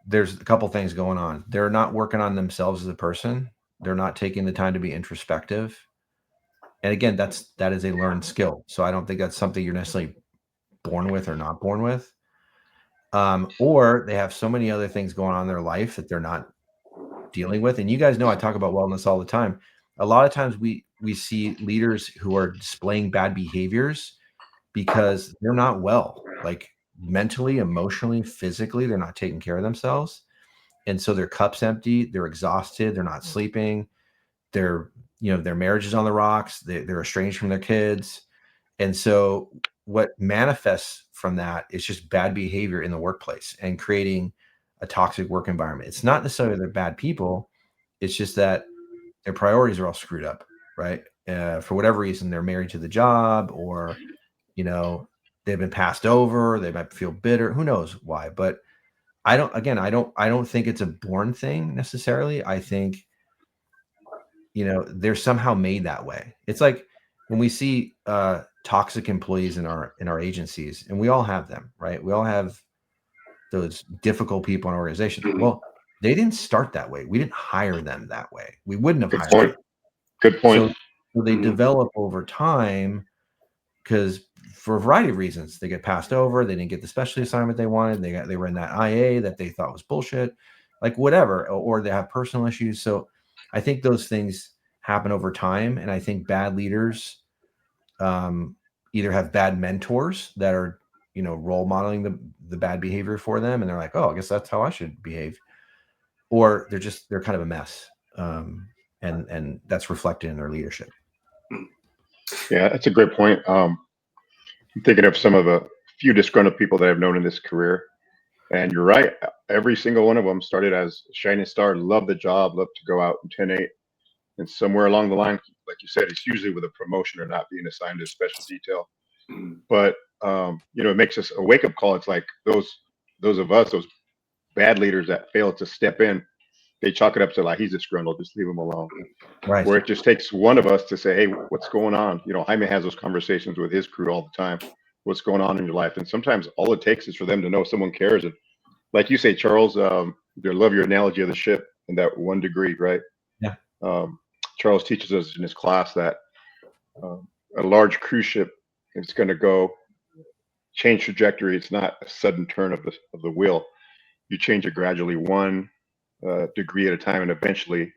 there's a couple things going on. They're not working on themselves as a person. They're not taking the time to be introspective. And again, that is a learned skill. So I don't think that's something you're necessarily born with or not born with. Or they have so many other things going on in their life that they're not dealing with. And you guys know I talk about wellness all the time. A lot of times we see leaders who are displaying bad behaviors because they're not well, like mentally, emotionally, physically, they're not taking care of themselves. And so their cup's empty, they're exhausted, they're not sleeping, their marriage is on the rocks, they're estranged from their kids. And so what manifests from that is just bad behavior in the workplace and creating a toxic work environment. It's not necessarily they're bad people. It's just that their priorities are all screwed up, right? for whatever reason, they're married to the job, or, you know, they've been passed over. They might feel bitter. Who knows why? But I don't think it's a born thing necessarily. I think, you know, they're somehow made that way. It's like when we see toxic employees in our agencies, and we all have them, right? We all have those difficult people in our organization. Well, they didn't start that way. We didn't hire them that way. We wouldn't have hired them. Good point. So they develop over time, because for a variety of reasons, they get passed over. They didn't get the specialty assignment they wanted. They were in that IA that they thought was bullshit, like whatever, or they have personal issues. So I think those things happen over time, and I think bad leaders either have bad mentors that are, you know, role modeling the bad behavior for them, and they're like, oh, I guess that's how I should behave, or they're kind of a mess, and that's reflected in their leadership. Yeah, that's a great point. I'm thinking of some of the few disgruntled people that I've known in this career, and you're right. Every single one of them started as a shining star, loved the job, loved to go out in 10-8, and somewhere along the line, like you said, it's usually with a promotion or not being assigned to a special detail. But you know, it makes us a wake-up call. It's like those of us, those bad leaders that fail to step in, they chalk it up to like, he's disgruntled, just leave him alone. Right. Where it just takes one of us to say, hey, what's going on? You know, Jaime has those conversations with his crew all the time. What's going on in your life? And sometimes all it takes is for them to know someone cares. And like you say, Charles, I love your analogy of the ship and that 1 degree, right? Yeah. Charles teaches us in his class that a large cruise ship is going to go change trajectory. It's not a sudden turn of the wheel. You change it gradually, 1 degree at a time, and eventually,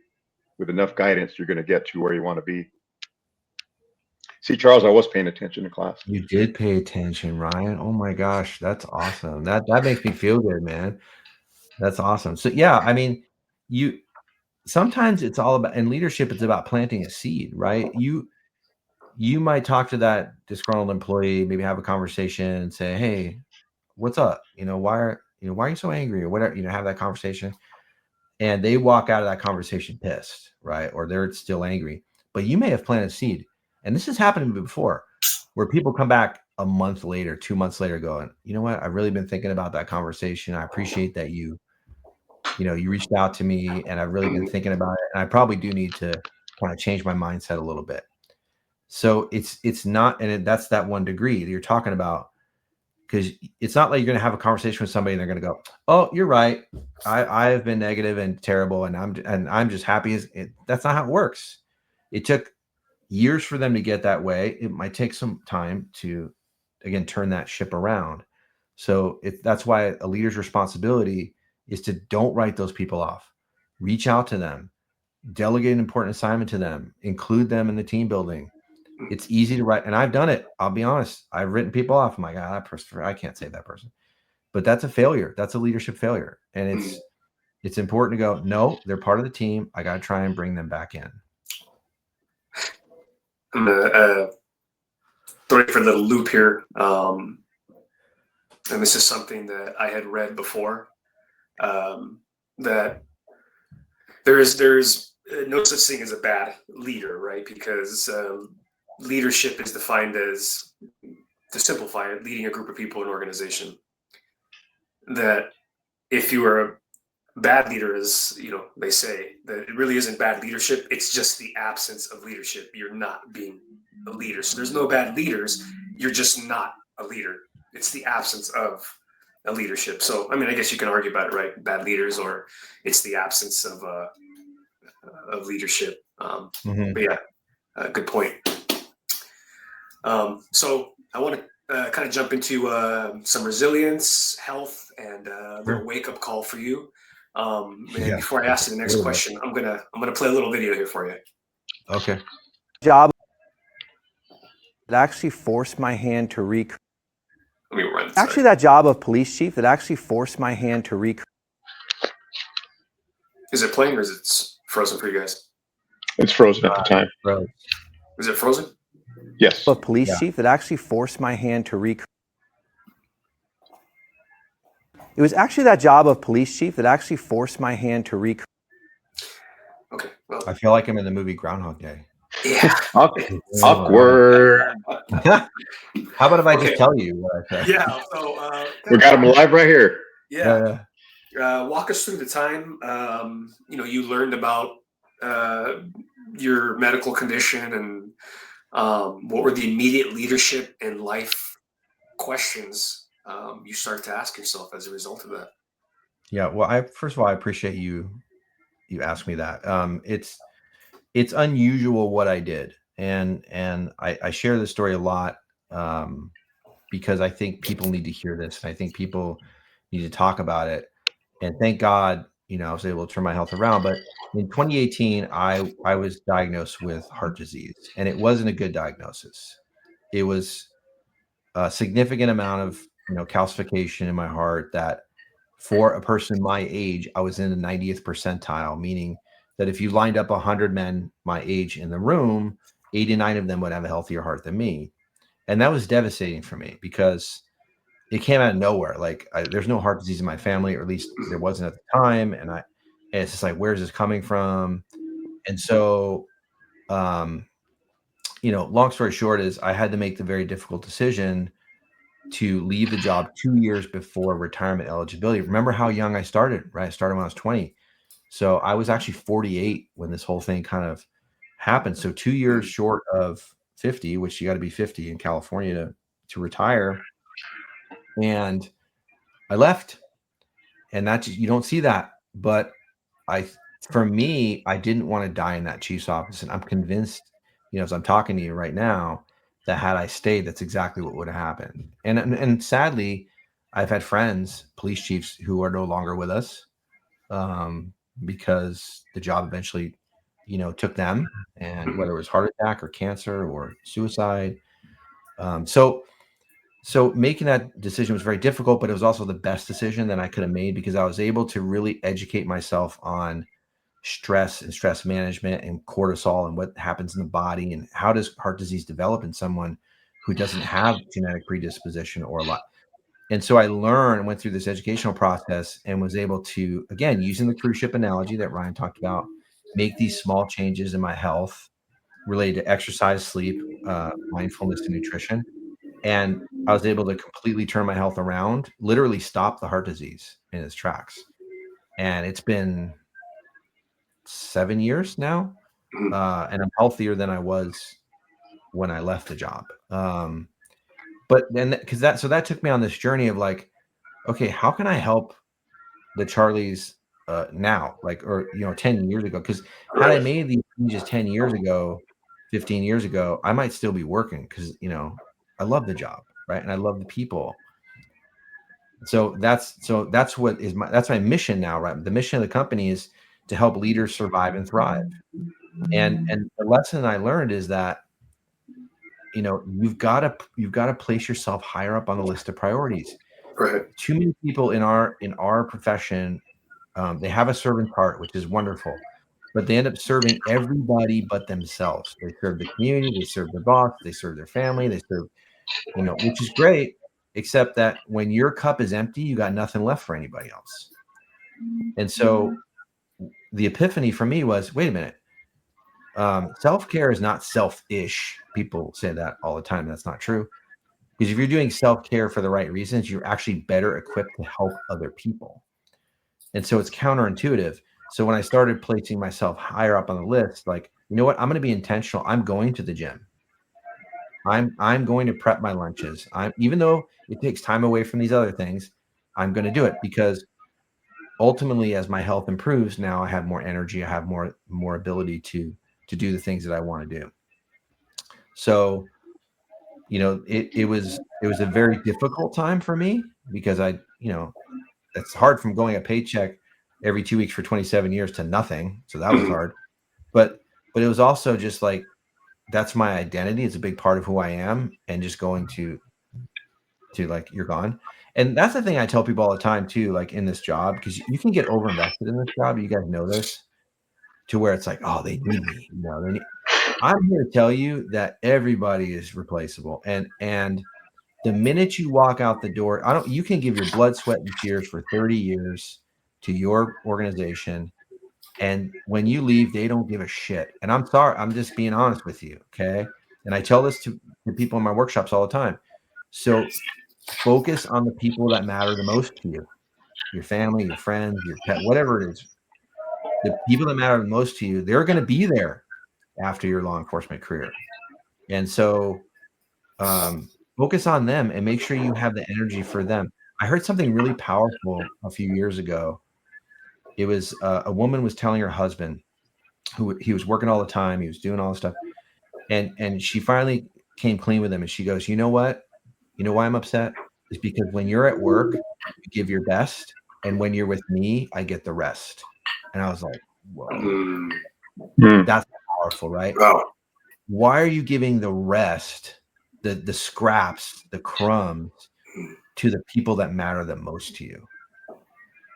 with enough guidance, you're going to get to where you want to be. See, Charles, I was paying attention in class. You did pay attention, Ryan. Oh my gosh, that's awesome. That makes me feel good, man. That's awesome. So yeah, I mean, sometimes it's all about, in leadership, it's about planting a seed, right? You might talk to that disgruntled employee, maybe have a conversation and say, hey, what's up? You know, why are you so angry, or whatever, you know, have that conversation. And they walk out of that conversation pissed, right? Or they're still angry, but you may have planted a seed. And this has happened to me before, where people come back a month later, 2 months later, going, you know what? I've really been thinking about that conversation. I appreciate that you reached out to me, and I've really been thinking about it. And I probably do need to kind of change my mindset a little bit. So it's not, and that's that 1 degree that you're talking about, because it's not like you're going to have a conversation with somebody and they're going to go, oh, you're right. I have been negative and terrible, and I'm just happy. That's not how it works. It took years for them to get that way. It might take some time to, again, turn that ship around. So that's why a leader's responsibility is to don't write those people off. Reach out to them, delegate an important assignment to them, include them in the team building. It's easy to write, and I've done it. I'll be honest. I've written people off. I'm like, that person, I can't save that person. But that's a failure. That's a leadership failure. And it's important to go, no, they're part of the team. I got to try and bring them back in. I'm going to throw you for a little loop here. And this is something that I had read before, that there's no such thing as a bad leader, right? Because leadership is defined as, to simplify it, leading a group of people in an organization. That if you are a bad leader, as you know, they say that it really isn't bad leadership. It's just the absence of leadership. You're not being a leader. So there's no bad leaders. You're just not a leader. It's the absence of a leadership. So, I mean, I guess you can argue about it, right? Bad leaders, or it's the absence of leadership. But yeah, good point. So I want to kind of jump into some resilience, health, and a little wake-up call for you. And before I ask you the next question, I'm gonna play a little video here for you. Okay. Job that actually forced my hand to recreate. Let me run. Actually, that job of police chief that actually forced my hand to recreate. Is it playing, or is it frozen for you guys? It's frozen at the time. Right. Is it frozen? Yes. A police chief that actually forced my hand to recreate. It was actually that job of police chief that actually forced my hand to recreate. Okay. Well, I feel like I'm in the movie Groundhog Day. Yeah. Awkward. How about if I Okay. just tell you what I said? Yeah. So We got him live right here. yeah. Walk us through the time you learned about your medical condition, and what were the immediate leadership and life questions you started to ask yourself as a result of that. Yeah. Well, first of all, I appreciate you asked me that. It's unusual what I did, and I share this story a lot because I think people need to hear this, and I think people need to talk about it. And thank God, I was able to turn my health around. But in 2018, I was diagnosed with heart disease, and it wasn't a good diagnosis. It was a significant amount of calcification in my heart that for a person my age, I was in the 90th percentile, meaning that if you lined up 100 men my age in the room, 89 of them would have a healthier heart than me. And that was devastating for me because it came out of nowhere. Like there's no heart disease in my family, or at least there wasn't at the time. And it's just like, where's this coming from? And so, long story short is I had to make the very difficult decision to leave the job 2 years before retirement eligibility. Remember how young I started, right? I started when I was 20. So I was actually 48 when this whole thing kind of happened. So 2 years short of 50, which you got to be 50 in California to retire. And I left, and you don't see that. But for me, I didn't want to die in that chief's office. And I'm convinced, as I'm talking to you right now, that had I stayed, that's exactly what would have happened. And sadly, I've had friends, police chiefs, who are no longer with us because the job eventually, took them, and whether it was heart attack or cancer or suicide. So making that decision was very difficult, but it was also the best decision that I could have made because I was able to really educate myself on stress and stress management and cortisol and what happens in the body and how does heart disease develop in someone who doesn't have genetic predisposition or a lot. And so I went through this educational process and was able to, again, using the cruise ship analogy that Ryan talked about, make these small changes in my health related to exercise, sleep, mindfulness, and nutrition. And I was able to completely turn my health around, literally stop the heart disease in its tracks. And it's been 7 years now, and I'm healthier than I was when I left the job. But then, that took me on this journey of like, okay, how can I help the Charlies now, like, or 10 years ago? Because had I made these changes 10 years ago, 15 years ago, I might still be working because I love the job, right, and I love the people. So that's my mission now, right? The mission of the company is to help leaders survive and thrive. And the lesson I learned is that you've got to place yourself higher up on the list of priorities. Right. Too many people in our profession, they have a servant heart, which is wonderful, but they end up serving everybody but themselves. They serve the community, they serve their boss, they serve their family, they serve, which is great, except that when your cup is empty, you got nothing left for anybody else. And so the epiphany for me was, wait a minute. Self-care is not selfish. People say that all the time. That's not true. Because if you're doing self-care for the right reasons, you're actually better equipped to help other people. And so it's counterintuitive. So when I started placing myself higher up on the list, like, you know what, I'm going to be intentional. I'm going to the gym. I'm going to prep my lunches. Even though it takes time away from these other things, I'm going to do it because ultimately, as my health improves, now I have more energy. I have more ability to do the things that I want to do. So, it was a very difficult time for me because that's hard from going a paycheck every 2 weeks for 27 years to nothing. So that was hard, but it was also just like, that's my identity. It's a big part of who I am. And just going to like, you're gone. And that's the thing I tell people all the time too, like in this job, because you can get overinvested in this job. You guys know this, to where it's like, oh, they need me. I'm here to tell you that everybody is replaceable. And the minute you walk out the door, you can give your blood, sweat, and tears for 30 years to your organization. And when you leave, they don't give a shit. And I'm sorry, I'm just being honest with you. Okay. And I tell this to people in my workshops all the time. So focus on the people that matter the most to you, your family, your friends, your pet, whatever it is. The people that matter the most to you, they're going to be there after your law enforcement career. And so focus on them and make sure you have the energy for them. I heard something really powerful a few years ago. It was a woman was telling her husband, who he was working all the time, he was doing all this stuff, and she finally came clean with him, and she goes, you know what? You know why I'm upset? Is because when you're at work, you give your best, and when you're with me, I get the rest. And I was like, whoa, that's powerful, right? Wow. Why are you giving the rest, the scraps, the crumbs to the people that matter the most to you?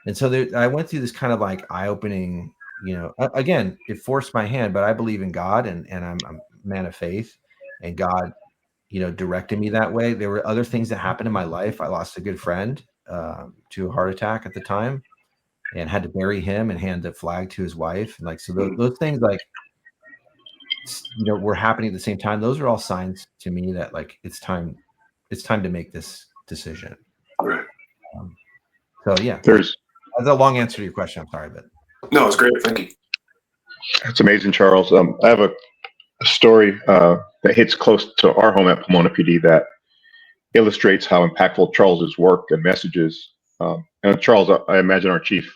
And so I went through this kind of like eye-opening, again, it forced my hand, but I believe in God, and I'm a man of faith, and God, directed me that way. There were other things that happened in my life. I lost a good friend to a heart attack at the time, and had to bury him and hand the flag to his wife. And like, so those things, like, were happening at the same time. Those are all signs to me that, like, it's time to make this decision. Right. So yeah, There's that's a long answer to your question. I'm sorry, but No, it's great. Thank you. That's amazing, Charles. I have a story that hits close to our home at Pomona PD that illustrates how impactful Charles's work and messages. And Charles, I imagine our chief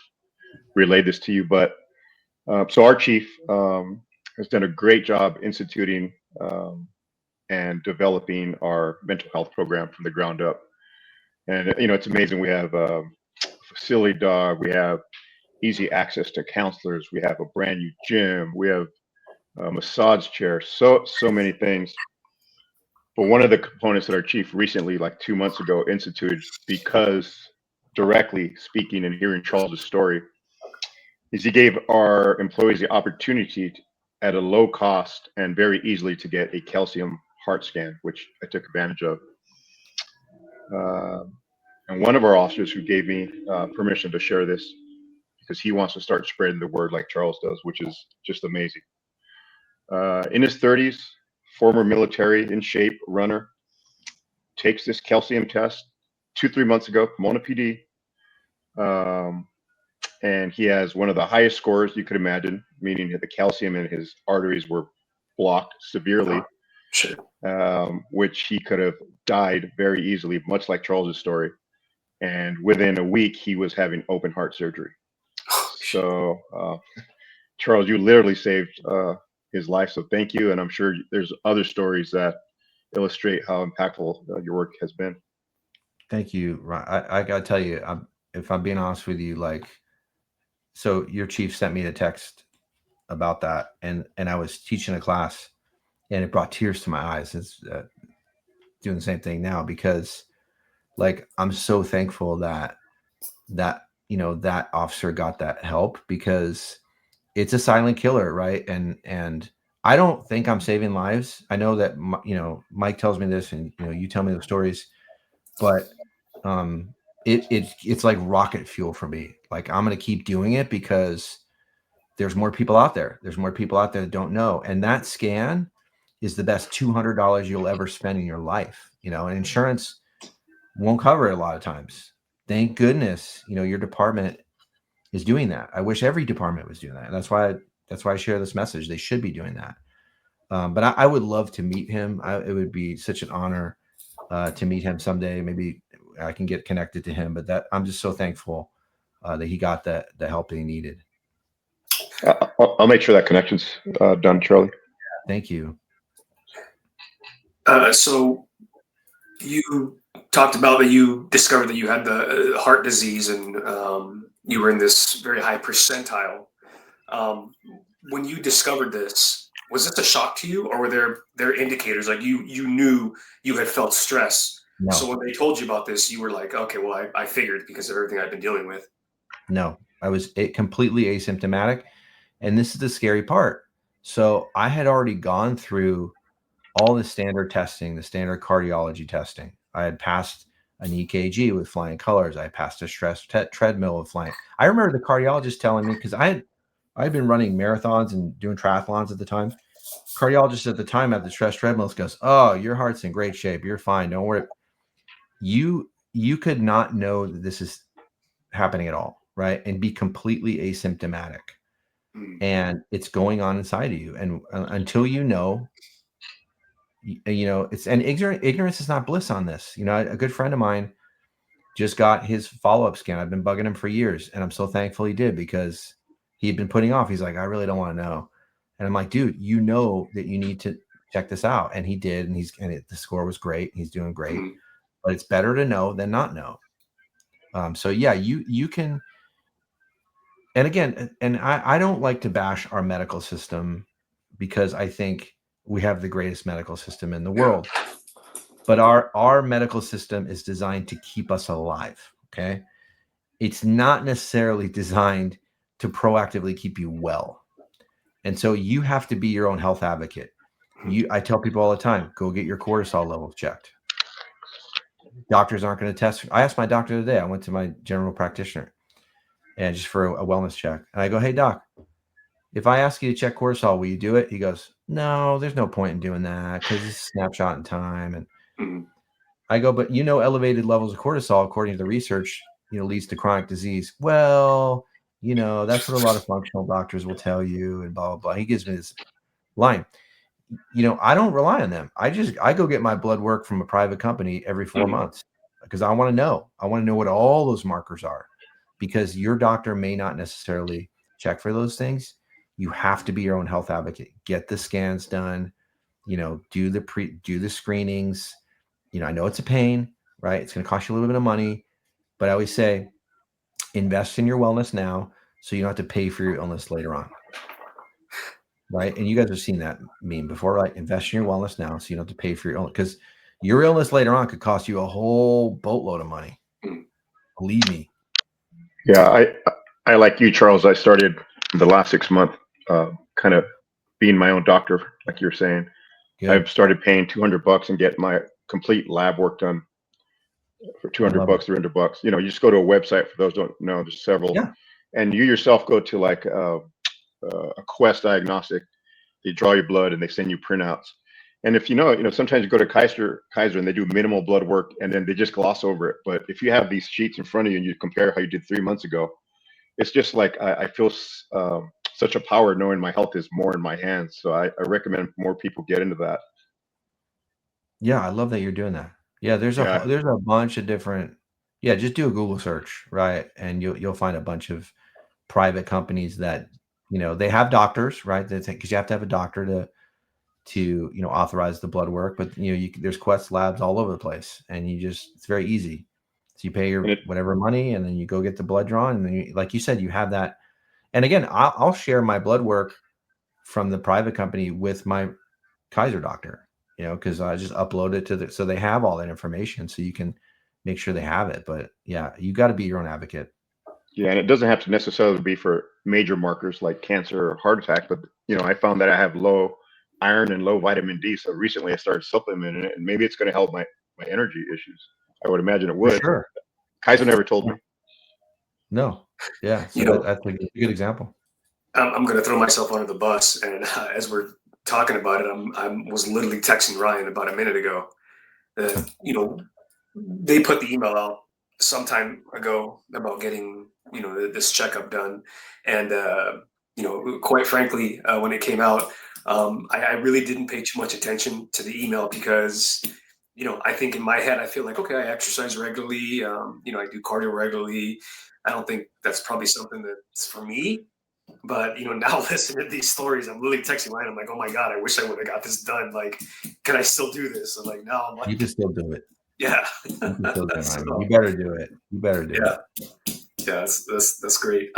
relayed this to you, but so our chief has done a great job instituting and developing our mental health program from the ground up. And it's amazing. We have a facility dog. We have easy access to counselors. We have a brand new gym. We have a massage chair. So many things. But one of the components that our chief recently, like 2 months ago, instituted, because directly speaking and hearing Charles's story, is he gave our employees the opportunity at a low cost and very easily to get a calcium heart scan, which I took advantage of. And one of our officers who gave me permission to share this, because he wants to start spreading the word like Charles does, which is just amazing. In his 30s, former military in shape runner, takes this calcium test 2-3 months ago, Pomona PD. And he has one of the highest scores you could imagine, meaning that the calcium in his arteries were blocked severely, which he could have died very easily, much like Charles's story. And within a week, he was having open heart surgery. So, Charles, you literally saved his life. So thank you. And I'm sure there's other stories that illustrate how impactful your work has been. Thank you, Ron. I gotta tell you, if I'm being honest with you, like, so your chief sent me a text about that, and I was teaching a class, and it brought tears to my eyes. It's doing the same thing now, because, like, I'm so thankful that that officer got that help, because it's a silent killer, right? And I don't think I'm saving lives. I know that Mike tells me this, and you tell me the stories, but it's like rocket fuel for me. Like, I'm gonna keep doing it because there's more people out there. There's more people out there that don't know, and that scan is the best $200 you'll ever spend in your life. And insurance won't cover it a lot of times. Thank goodness, your department is doing that. I wish every department was doing that. And that's why I share this message. They should be doing that. But I would love to meet him. It would be such an honor to meet him someday. Maybe I can get connected to him. But I'm just so thankful that he got the help that he needed. I'll make sure that connection's done, Charlie. Thank you. So you talked about that you discovered that you had the heart disease, and you were in this very high percentile. When you discovered this, was this a shock to you, or were there indicators, like you knew you had felt stress? No. So when they told you about this, you were like, okay, well, I figured, because of everything I've been dealing with. No, I was completely asymptomatic. And this is the scary part. So I had already gone through all the standard testing, the standard cardiology testing. I had passed an EKG with flying colors. I passed a stress treadmill with flying. I remember the cardiologist telling me, because I had I'd been running marathons and doing triathlons at the time. Cardiologist at the time at the stress treadmills goes, "Oh, your heart's in great shape. You're fine. Don't worry." You could not know that this is happening at all, right? And be completely asymptomatic. And it's going on inside of you. And until you know, it's, and ignorance is not bliss on this. A good friend of mine just got his follow-up scan. I've been bugging him for years, and I'm so thankful he did, because he'd been putting off. He's like, I really don't want to know. And I'm like, dude, you know that you need to check this out. And he did, and the score was great. He's doing great, but it's better to know than not know. So yeah, you can. And again, and I don't like to bash our medical system, because I think we have the greatest medical system in the world. But our medical system is designed to keep us alive. Okay. It's not necessarily designed to proactively keep you well. And so you have to be your own health advocate. I tell people all the time, go get your cortisol levels checked. Doctors aren't going to test. I asked my doctor today. I went to my general practitioner, and just for a wellness check. And I go, hey, doc, if I ask you to check cortisol, will you do it? He goes, no, there's no point in doing that, because it's a snapshot in time. And I go, but elevated levels of cortisol, according to the research, leads to chronic disease. Well, that's what a lot of functional doctors will tell you, and blah, blah, blah. He gives me this line. I don't rely on them. I go get my blood work from a private company every 4 months, because I want to know. I want to know what all those markers are, because your doctor may not necessarily check for those things. You have to be your own health advocate. Get the scans done, do the screenings. I know it's a pain, right? It's going to cost you a little bit of money, but I always say, invest in your wellness now, so you don't have to pay for your illness later on. Right. And you guys have seen that meme before, right? Invest in your wellness now, so you don't have to pay for your illness, because your illness later on could cost you a whole boatload of money. Believe me. Yeah, I like you, Charles. I started the last 6 months kind of being my own doctor, like you're saying. Good. I've started paying $200 and get my complete lab work done for $200, $300. You just go to a website. For those who don't know, there's several. Yeah. And you yourself go to like a Quest diagnostic. They draw your blood and they send you printouts. And if sometimes you go to Kaiser and they do minimal blood work and then they just gloss over it. But if you have these sheets in front of you and you compare how you did 3 months ago, it's just like I feel such a power knowing my health is more in my hands. So I recommend more people get into that. Yeah, I love that you're doing that. Yeah, there's a bunch of different. Yeah, just do a Google search, right, and you'll find a bunch of private companies that they have doctors, right? Because you have to have a doctor to authorize the blood work. But there's Quest labs all over the place, and it's very easy. So you pay your whatever money, and then you go get the blood drawn, and then like you said, you have that. And again, I'll share my blood work from the private company with my Kaiser doctor, because I just upload it so they have all that information, so you can make sure they have it. But yeah, you got to be your own advocate. Yeah, and it doesn't have to necessarily be for major markers like cancer or heart attack, but I found that I have low iron and low vitamin D. So recently I started supplementing it, and maybe it's going to help my energy issues. I would imagine it would. For sure. Kaiser never told me. No. Yeah. So that's a good example. I'm going to throw myself under the bus, and as we're talking about it, I was literally texting Ryan about a minute ago. They put the email out some time ago about getting this checkup done, and quite frankly, when it came out, I really didn't pay too much attention to the email, because I think in my head I feel like, okay, I exercise regularly, I do cardio regularly. I don't think that's probably something that's for me. But now listening to these stories, I'm literally texting Ryan. I'm like, oh my god, I wish I would have got this done. Like, can I still do this? I'm like, no. I'm like, you can still do it. Yeah. You better do it. You better do it. Yeah, that's great.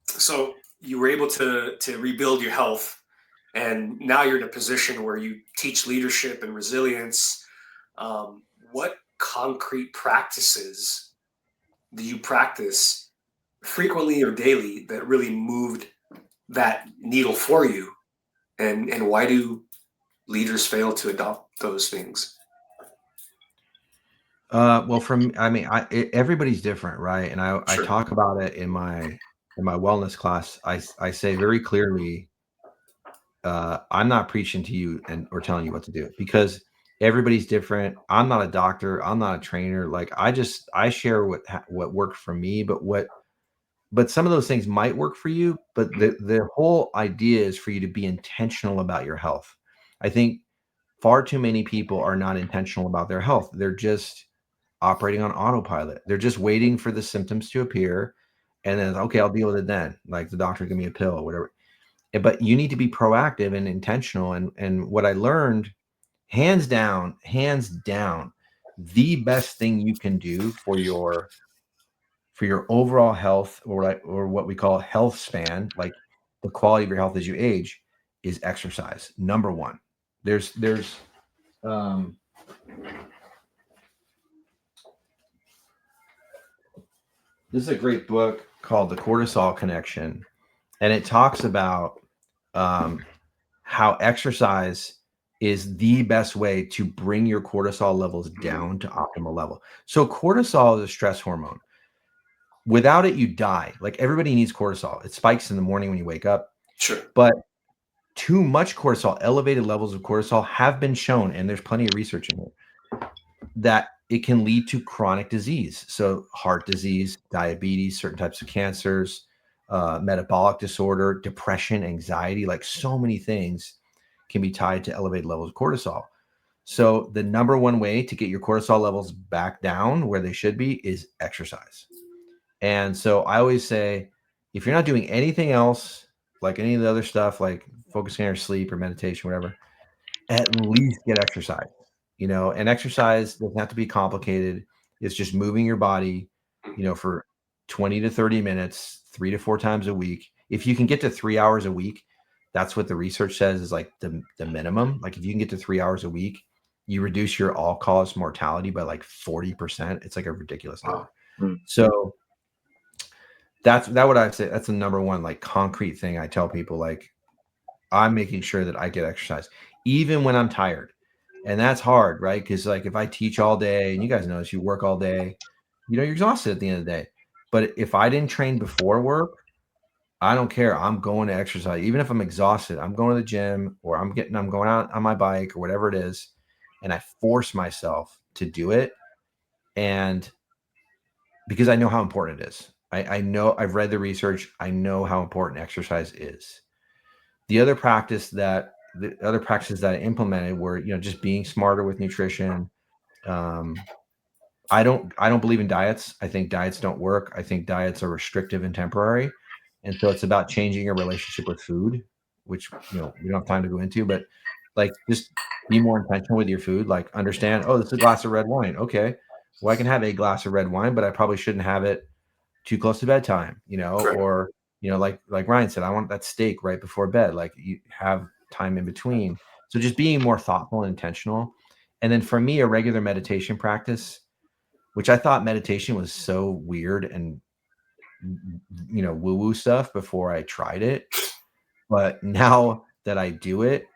So you were able to rebuild your health, and now you're in a position where you teach leadership and resilience. What concrete practices do you practice frequently or daily that really moved that needle for you, and why do leaders fail to adopt those things? Well, everybody's different, right? And I talk about it in my in my wellness class, I say very clearly, I'm not preaching to you or telling you what to do, because everybody's different. I'm not a doctor. I'm not a trainer. Like I share what worked for me, but some of those things might work for you. But the whole idea is for you to be intentional about your health. I think far too many people are not intentional about their health. They're just operating on autopilot. They're just waiting for the symptoms to appear, and then, okay, I'll deal with it then. Like the doctor give me a pill or whatever. But you need to be proactive and intentional. And what I learned, hands down, the best thing you can do for your overall health, or what we call health span, like the quality of your health as you age, is exercise. Number one. There's um this is a great book called The Cortisol Connection, and it talks about how exercise is the best way to bring your cortisol levels down to optimal level. So cortisol is a stress hormone. Without it, you die. Like, everybody needs cortisol. It spikes in the morning when you wake up. Sure. But too much cortisol, elevated levels of cortisol, have been shown, and there's plenty of research in it, that it can lead to chronic disease. So heart disease, diabetes, certain types of cancers, metabolic disorder, depression, anxiety, like so many things can be tied to elevated levels of cortisol. So the number one way to get your cortisol levels back down where they should be is exercise. And so I always say, if you're not doing anything else, like any of the other stuff, like focusing on your sleep or meditation, whatever, at least get exercise. And exercise doesn't have to be complicated. It's just moving your body, for 20 to 30 minutes, 3 to 4 times a week. If you can get to 3 hours a week, that's what the research says is like the minimum. Like, if you can get to 3 hours a week, you reduce your all-cause mortality by like 40%. It's like a ridiculous number. Wow. So that's what I say. That's the number one, like, concrete thing I tell people. Like, I'm making sure that I get exercise, even when I'm tired. And that's hard, right? Because, like, if I teach all day, and you guys know this, you work all day, you're exhausted at the end of the day. But if I didn't train before work, I don't care. I'm going to exercise. Even if I'm exhausted, I'm going to the gym, or I'm going out on my bike or whatever it is. And I force myself to do it. And because I know how important it is. I know, I've read the research. I know how important exercise is. The other practices that I implemented were, just being smarter with nutrition. I don't believe in diets. I think diets don't work. I think diets are restrictive and temporary. And so it's about changing your relationship with food, which, we don't have time to go into, but, like, just be more intentional with your food. Like, understand, oh, this is a glass of red wine. Okay, well, I can have a glass of red wine, but I probably shouldn't have it too close to bedtime, Correct. or, like Ryan said, I want that steak right before bed. Like, you have time in between. So just being more thoughtful and intentional. And then for me, a regular meditation practice, which I thought meditation was so weird and, woo-woo stuff before I tried it. But now that I do it,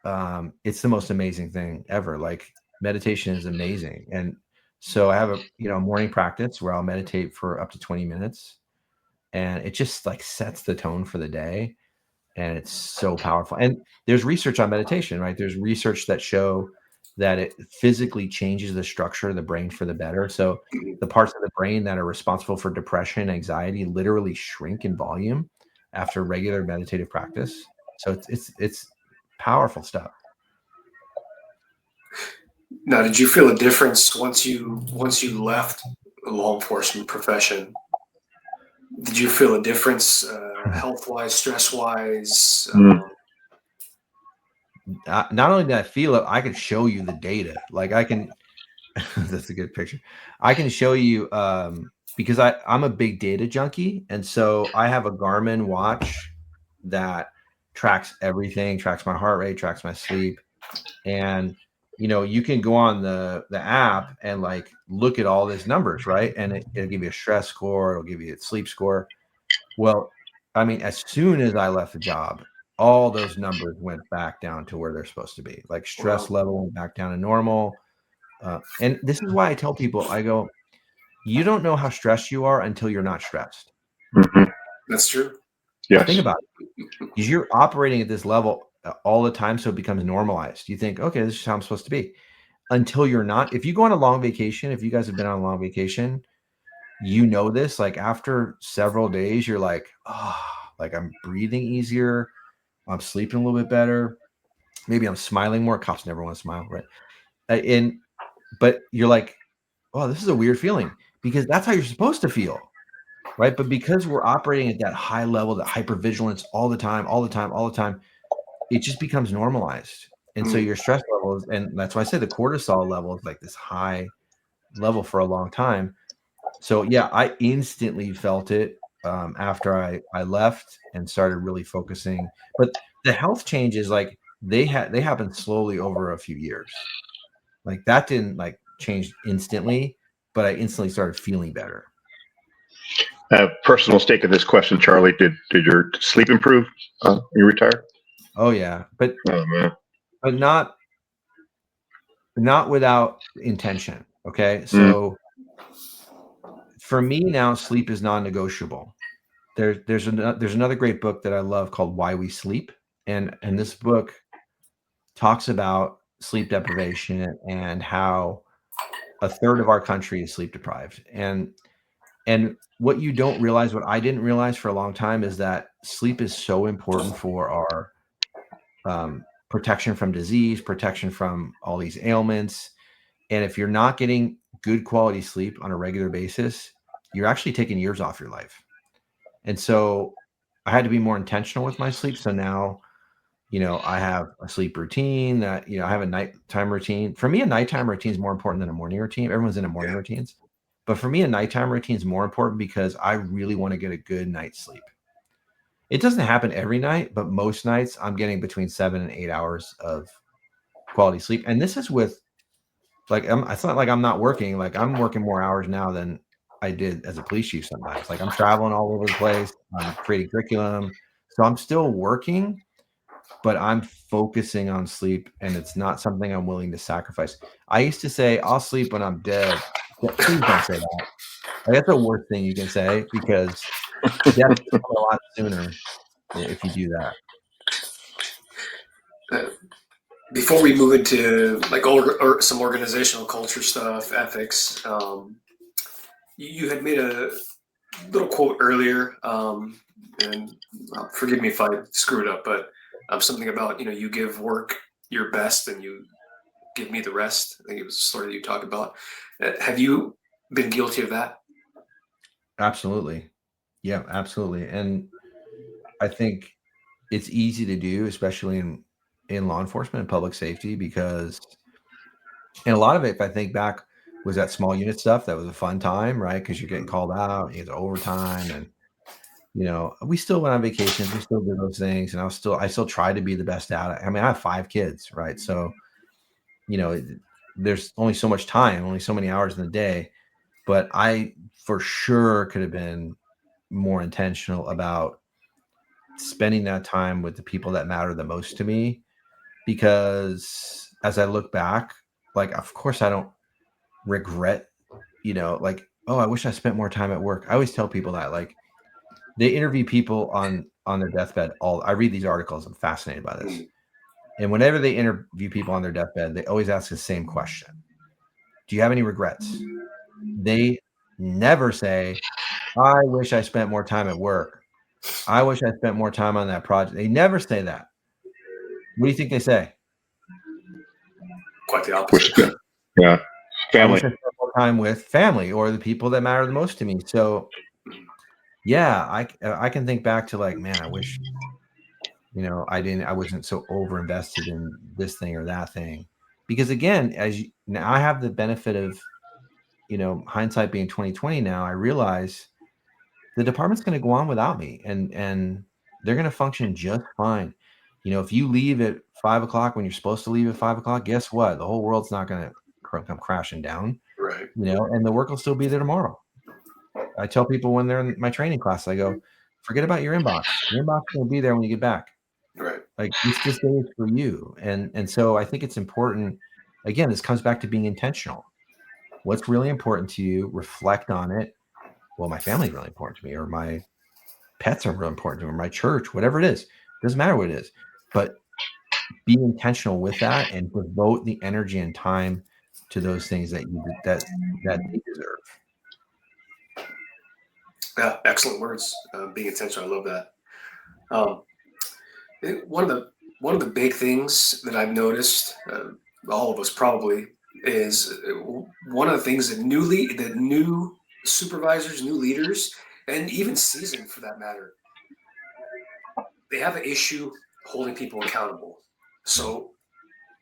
it's the most amazing thing ever. Like, meditation is amazing. And so I have a morning practice where I'll meditate for up to 20 minutes. And it just, like, sets the tone for the day. And it's so powerful. And there's research on meditation, right? There's research that show that it physically changes the structure of the brain for the better. So the parts of the brain that are responsible for depression, anxiety, literally shrink in volume after regular meditative practice. So it's powerful stuff. Now, did you feel a difference once you left the law enforcement profession? Did you feel a difference, health-wise, stress-wise? Not only did I feel it, I could show you the data. Like, I can. That's a good picture. I can show you, because I'm a big data junkie, and so I have a Garmin watch that tracks everything, tracks my heart rate, tracks my sleep, and you can go on the app and, like, look at all these numbers, right? And it'll give you a stress score, it'll give you a sleep score. Well, I mean, as soon as I left the job, all those numbers went back down to where they're supposed to be. Like, stress level went back down to normal. And this is why I tell people, I go, you don't know how stressed you are until you're not stressed. Mhm. That's true. Yes. Think about it. Because you're operating at this level all the time, so it becomes normalized. You think, okay, this is how I'm supposed to be. Until you're not. If you go on a long vacation, if you guys have been on a long vacation, you know this, like after several days, you're like, oh, like I'm breathing easier. I'm sleeping a little bit better. Maybe I'm smiling more. Cops never want to smile, right? But you're like, oh, this is a weird feeling because that's how you're supposed to feel, right? But because we're operating at that high level, that hypervigilance all the time, it just becomes normalized. And so your stress levels, and that's why I say the cortisol level is like this high level for a long time. So yeah, I instantly felt it after I left and started really focusing. But the health changes, like they happen slowly over a few years. Like that didn't like change instantly, but I instantly started feeling better. Personal stake in this question, Charlie. Did your sleep improve when you retired? Oh yeah, but Oh man. not without intention. Okay, so for me now, sleep is non-negotiable. There's another great book that I love called Why We Sleep, and this book talks about sleep deprivation and how a third of our country is sleep deprived. And what you don't realize, what I didn't realize for a long time, is that sleep is so important for our protection from disease, protection from all these ailments. And if you're not getting good quality sleep on a regular basis, you're actually taking years off your life. And so I had to be more intentional with my sleep. So now, I have a sleep routine that, I have a nighttime routine. For me, a nighttime routine is more important than a morning routine. Everyone's in a morning routines. But for me, a nighttime routine is more important because I really want to get a good night's sleep. It doesn't happen every night, but most nights I'm getting between 7 and 8 hours of quality sleep. And this is with it's not like I'm not working. Like I'm working more hours now than I did as a police chief sometimes. Like I'm traveling all over the place. I'm creating curriculum. So I'm still working, but I'm focusing on sleep and it's not something I'm willing to sacrifice. I used to say, I'll sleep when I'm dead. Please don't say that. Like, that's the worst thing you can say because death will come a lot sooner if you do that. Before we move into like or some organizational culture stuff, ethics, you had made a little quote earlier, and forgive me if I screw it up, but something about you give work your best and you give me the rest. I think it was a story that you talked about. Have you been guilty of that? Absolutely. Yeah, absolutely. And I think it's easy to do, especially in law enforcement and public safety, because and a lot of it, if I think back, was that small unit stuff. That was a fun time, right? Because you're getting called out, you get overtime, and we still went on vacations, we still did those things, and I still tried to be the best at it. I mean, I have 5 kids, right? So, there's only so much time, only so many hours in the day, but I for sure could have been more intentional about spending that time with the people that matter the most to me. Because as I look back, like, of course I don't regret, like, oh, I wish I spent more time at work. I always tell people that, like, they interview people on their deathbed. I read these articles. I'm fascinated by this. And whenever they interview people on their deathbed, they always ask the same question. Do you have any regrets? They never say, I wish I spent more time at work. I wish I spent more time on that project. They never say that. What do you think they say? Quite the opposite. Yeah. I Family. wish I spent more time with family or the people that matter the most to me. So yeah, I can think back to, like, man, I wish, I wasn't so over invested in this thing or that thing. Because again, now I have the benefit of, hindsight being 2020 now, I realize the department's going to go on without me and they're going to function just fine. If you leave at 5 o'clock when you're supposed to leave at 5 o'clock, guess what? The whole world's not going to come crashing down, Right. And the work will still be there tomorrow. I tell people when they're in my training class, I go, forget about your inbox. Your inbox will be there when you get back. Right. Like, this day is for you. And so I think it's important. Again, this comes back to being intentional. What's really important to you? Reflect on it. Well, my family is really important to me, or my pets are real important to them, my church, whatever it is, doesn't matter what it is, but be intentional with that and devote the energy and time to those things that they deserve. Yeah, excellent words. Being intentional, I love that. One of the big things that I've noticed, all of us probably, is one of the things that new supervisors, new leaders, and even seasoned for that matter, they have an issue holding people accountable. So,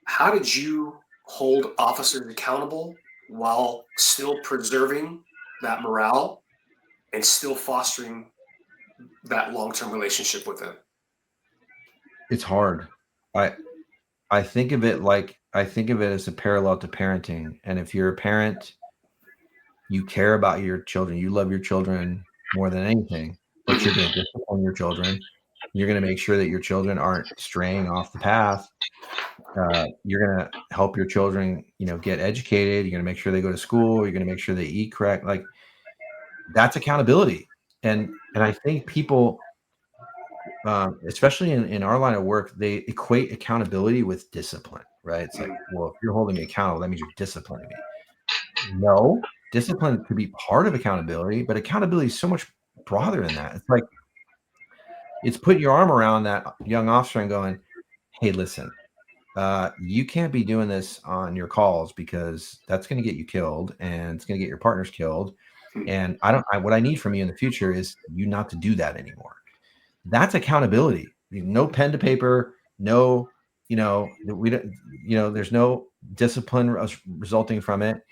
how did you hold officers accountable while still preserving that morale and still fostering that long-term relationship with them? It's hard. I think of it as a parallel to parenting. And if you're a parent, you care about your children, you love your children more than anything, but you're going to discipline your children. You're going to make sure that your children aren't straying off the path. You're going to help your children, get educated. You're going to make sure they go to school. You're going to make sure they eat correct. Like, that's accountability. And I think people, especially in our line of work, they equate accountability with discipline, right? It's like, well, if you're holding me accountable, that means you're disciplining me. No, discipline could be part of accountability, but accountability is so much broader than that. It's like, it's putting your arm around that young officer and going, hey, listen, you can't be doing this on your calls because that's going to get you killed and it's going to get your partners killed. And what I need from you in the future is you not to do that anymore. That's accountability. No pen to paper, no, we don't, there's no discipline resulting from it.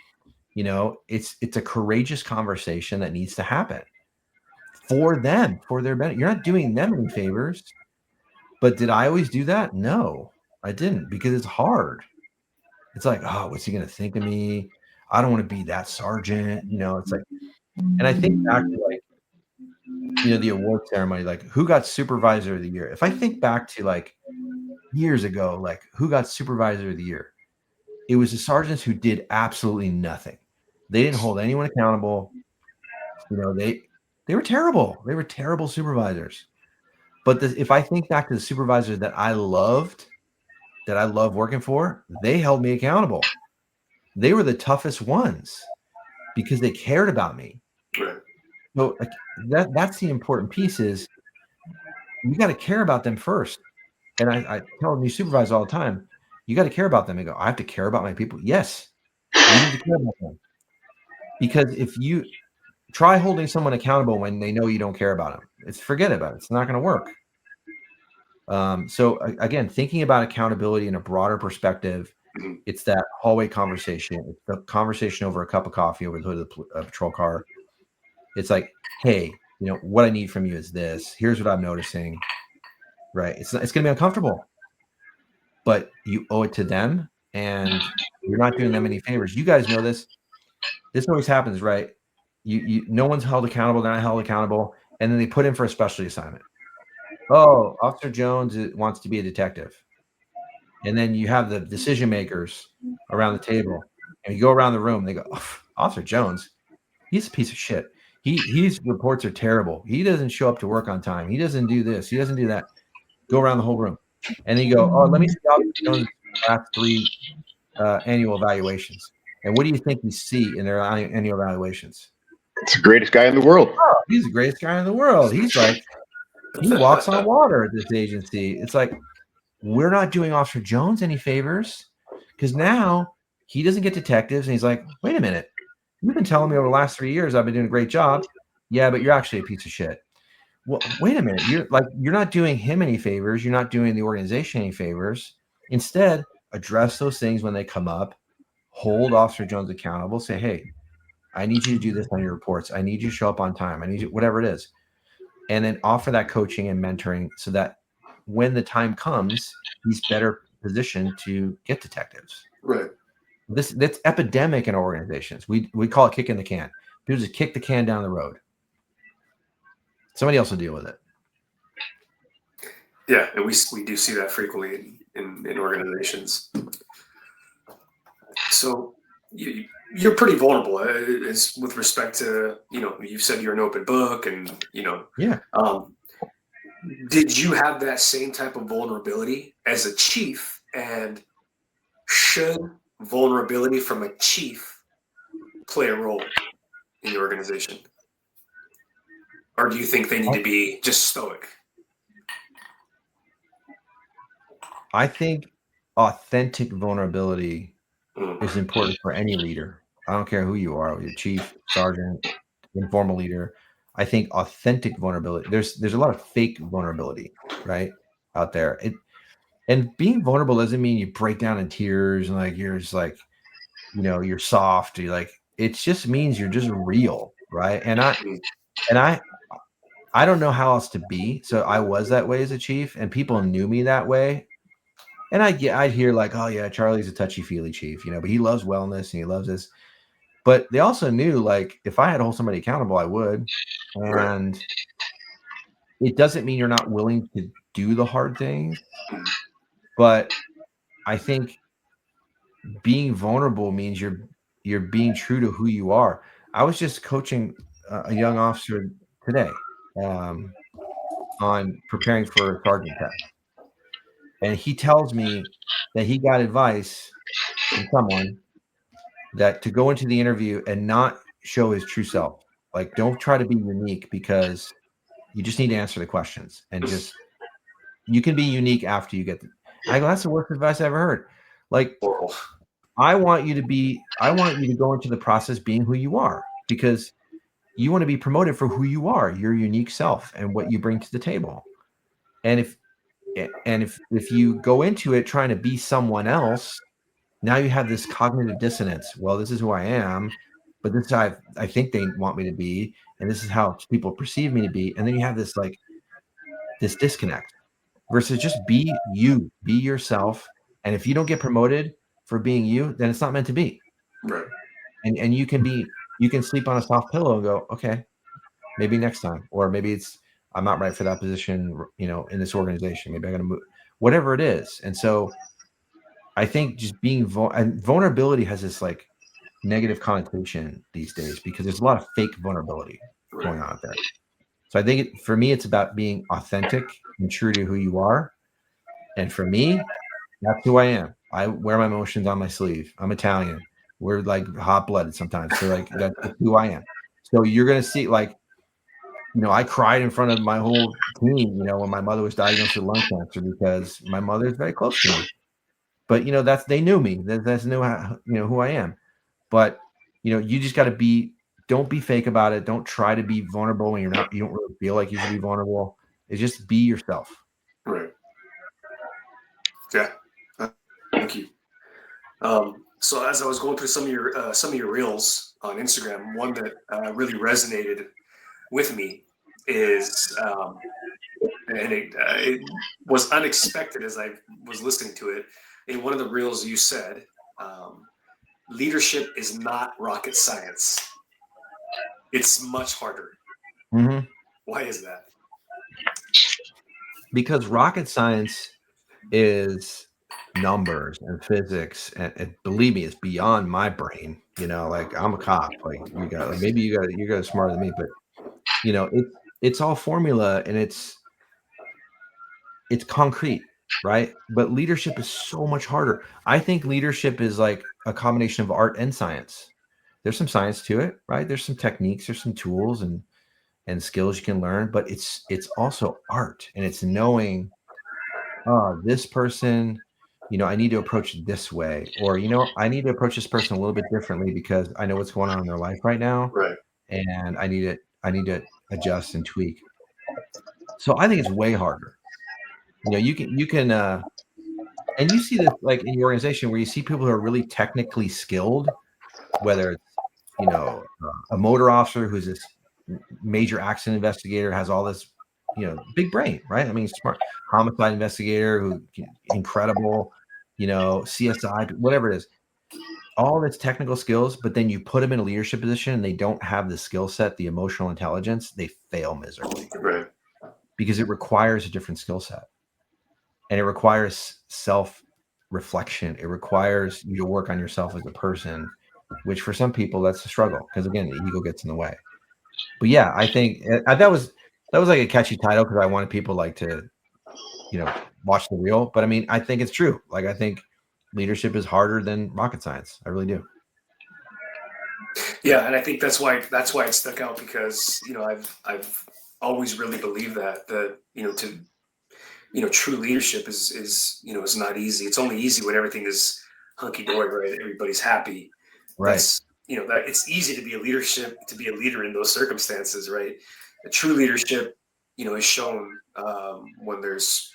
It's a courageous conversation that needs to happen for them, for their benefit. You're not doing them any favors. But did I always do that? No, I didn't, because it's hard. It's like, oh, what's he going to think of me? I don't want to be that sergeant. It's like, and I think back to, like, the award ceremony, like, who got supervisor of the year? If I think back to, like, years ago, like, who got supervisor of the year? It was the sergeants who did absolutely nothing. They didn't hold anyone accountable. They were terrible. They were terrible supervisors. But if I think back to the supervisors that I loved working for, they held me accountable. They were the toughest ones because they cared about me. Right. So, like, that's the important piece, is you got to care about them first. And I tell new supervisors all the time, you got to care about them. They go, I have to care about my people. Yes, you need to care about them. Because if you try holding someone accountable when they know you don't care about them, forget about it. It's not going to work. So again, thinking about accountability in a broader perspective, it's that hallway conversation. It's the conversation over a cup of coffee over the hood of the patrol car. It's like, hey, what I need from you is this. Here's what I'm noticing. Right? It's going to be uncomfortable, but you owe it to them, and you're not doing them any favors. You guys know this. This always happens, right? No one's held accountable. They're not held accountable, and then they put in for a specialty assignment. Oh, Officer Jones wants to be a detective. And then you have the decision makers around the table, and you go around the room. They go, oh, Officer Jones, he's a piece of shit. His reports are terrible. He doesn't show up to work on time. He doesn't do this. He doesn't do that. Go around the whole room. And then you go, oh, let me see Officer Jones' last 3 annual evaluations. And what do you think you see in their annual evaluations? It's the greatest guy in the world. Oh, he's the greatest guy in the world. He's like, he walks on water at this agency. It's like, we're not doing Officer Jones any favors, because now he doesn't get detectives. And he's like, wait a minute. You've been telling me over the last 3 years I've been doing a great job. Yeah, but you're actually a piece of shit. Well, wait a minute. You're not doing him any favors. You're not doing the organization any favors. Instead, address those things when they come up. Hold Officer Jones accountable. Say, hey, I need you to do this on your reports. I need you to show up on time. I need you, whatever it is. And then offer that coaching and mentoring so that when the time comes, he's better positioned to get detectives. Right. That's epidemic in organizations. We call it kicking the can. People just kick the can down the road. Somebody else will deal with it. Yeah, and we do see that frequently in organizations. So you're pretty vulnerable as with respect to, you've said you're an open book, and Yeah. Did you have that same type of vulnerability as a chief? And should vulnerability from a chief play a role in your organization? Or do you think they need to be just stoic? I think authentic vulnerability Mm. is important for any leader. I don't care who you are, your chief, sergeant, informal leader. I think authentic vulnerability. There's a lot of fake vulnerability, right, out there. And being vulnerable doesn't mean you break down in tears and like you're just like, you're soft. You're like, it just means you're just real, right? And I don't know how else to be. So I was that way as a chief, and people knew me that way. And I'd hear like, oh yeah, Charlie's a touchy-feely chief, but he loves wellness and he loves this. But they also knew, like, if I had to hold somebody accountable, I would. And it doesn't mean you're not willing to do the hard things. But I think being vulnerable means you're being true to who you are. I was just coaching a young officer today on preparing for a sergeant test. And he tells me that he got advice from someone that to go into the interview and not show his true self. Like, don't try to be unique, because you just need to answer the questions, and just, you can be unique after you get I go, that's the worst advice I ever heard. Like, Horrible. I want you to go into the process being who you are, because you want to be promoted for who you are, your unique self and what you bring to the table. And if you go into it trying to be someone else, now you have this cognitive dissonance. Well, this is who I am, but this is how I think they want me to be, and this is how people perceive me to be. And then you have this this disconnect versus just be you, be yourself. And if you don't get promoted for being you, then it's not meant to be. Right. And you can sleep on a soft pillow and go, okay, maybe next time, or maybe I'm not right for that position, in this organization. Maybe I got to move, whatever it is. And so I think just being and vulnerability has this like negative connotation these days, because there's a lot of fake vulnerability going on out there. So I think for me, it's about being authentic and true to who you are. And for me, that's who I am. I wear my emotions on my sleeve. I'm Italian. We're like hot blooded sometimes. So like that's who I am. So you're gonna see, like, I cried in front of my whole team, when my mother was diagnosed with lung cancer, because my mother is very close to me. But they knew me. That's knew how, who I am. But you just got to don't be fake about it. Don't try to be vulnerable when you don't really feel like you should be vulnerable. It's just be yourself. Right. Yeah. Thank you. So as I was going through some of your reels on Instagram, one that really resonated with me is, and it was unexpected as I was listening to it. In one of the reels, you said, leadership is not rocket science. It's much harder. Mm-hmm. Why is that? Because rocket science is numbers and physics, and believe me, it's beyond my brain. Like, I'm a cop. Like, maybe you guys are smarter than me, but it's all formula, and it's concrete, right? But leadership is so much harder. I think leadership is like a combination of art and science. There's some science to it, right? There's some techniques, there's some tools and skills you can learn, but it's also art, and it's knowing, this person, I need to approach it this way, or I need to approach this person a little bit differently because I know what's going on in their life right now, Right. and I need to adjust and tweak. So I think it's way harder. You can and you see this like in your organization, where you see people who are really technically skilled, whether it's a motor officer who's this major accident investigator, has all this big brain, right? I mean, smart homicide investigator who incredible, CSI, whatever it is, all its technical skills, but then you put them in a leadership position and they don't have the skill set, the emotional intelligence, they fail miserably. Right. Because it requires a different skill set, and it requires self-reflection. It requires you to work on yourself as a person, which for some people that's a struggle, because again, the ego gets in the way. But yeah, I think that was That was like a catchy title because I wanted people like to, watch the reel. But I mean, I think it's true. Like, I think leadership is harder than rocket science. I really do. Yeah, and I think that's why it stuck out, because I've always really believed that true leadership is not easy. It's only easy when everything is hunky dory, right? Everybody's happy. Right. That's that it's easy to be a leader in those circumstances, right? A true leadership, is shown when there's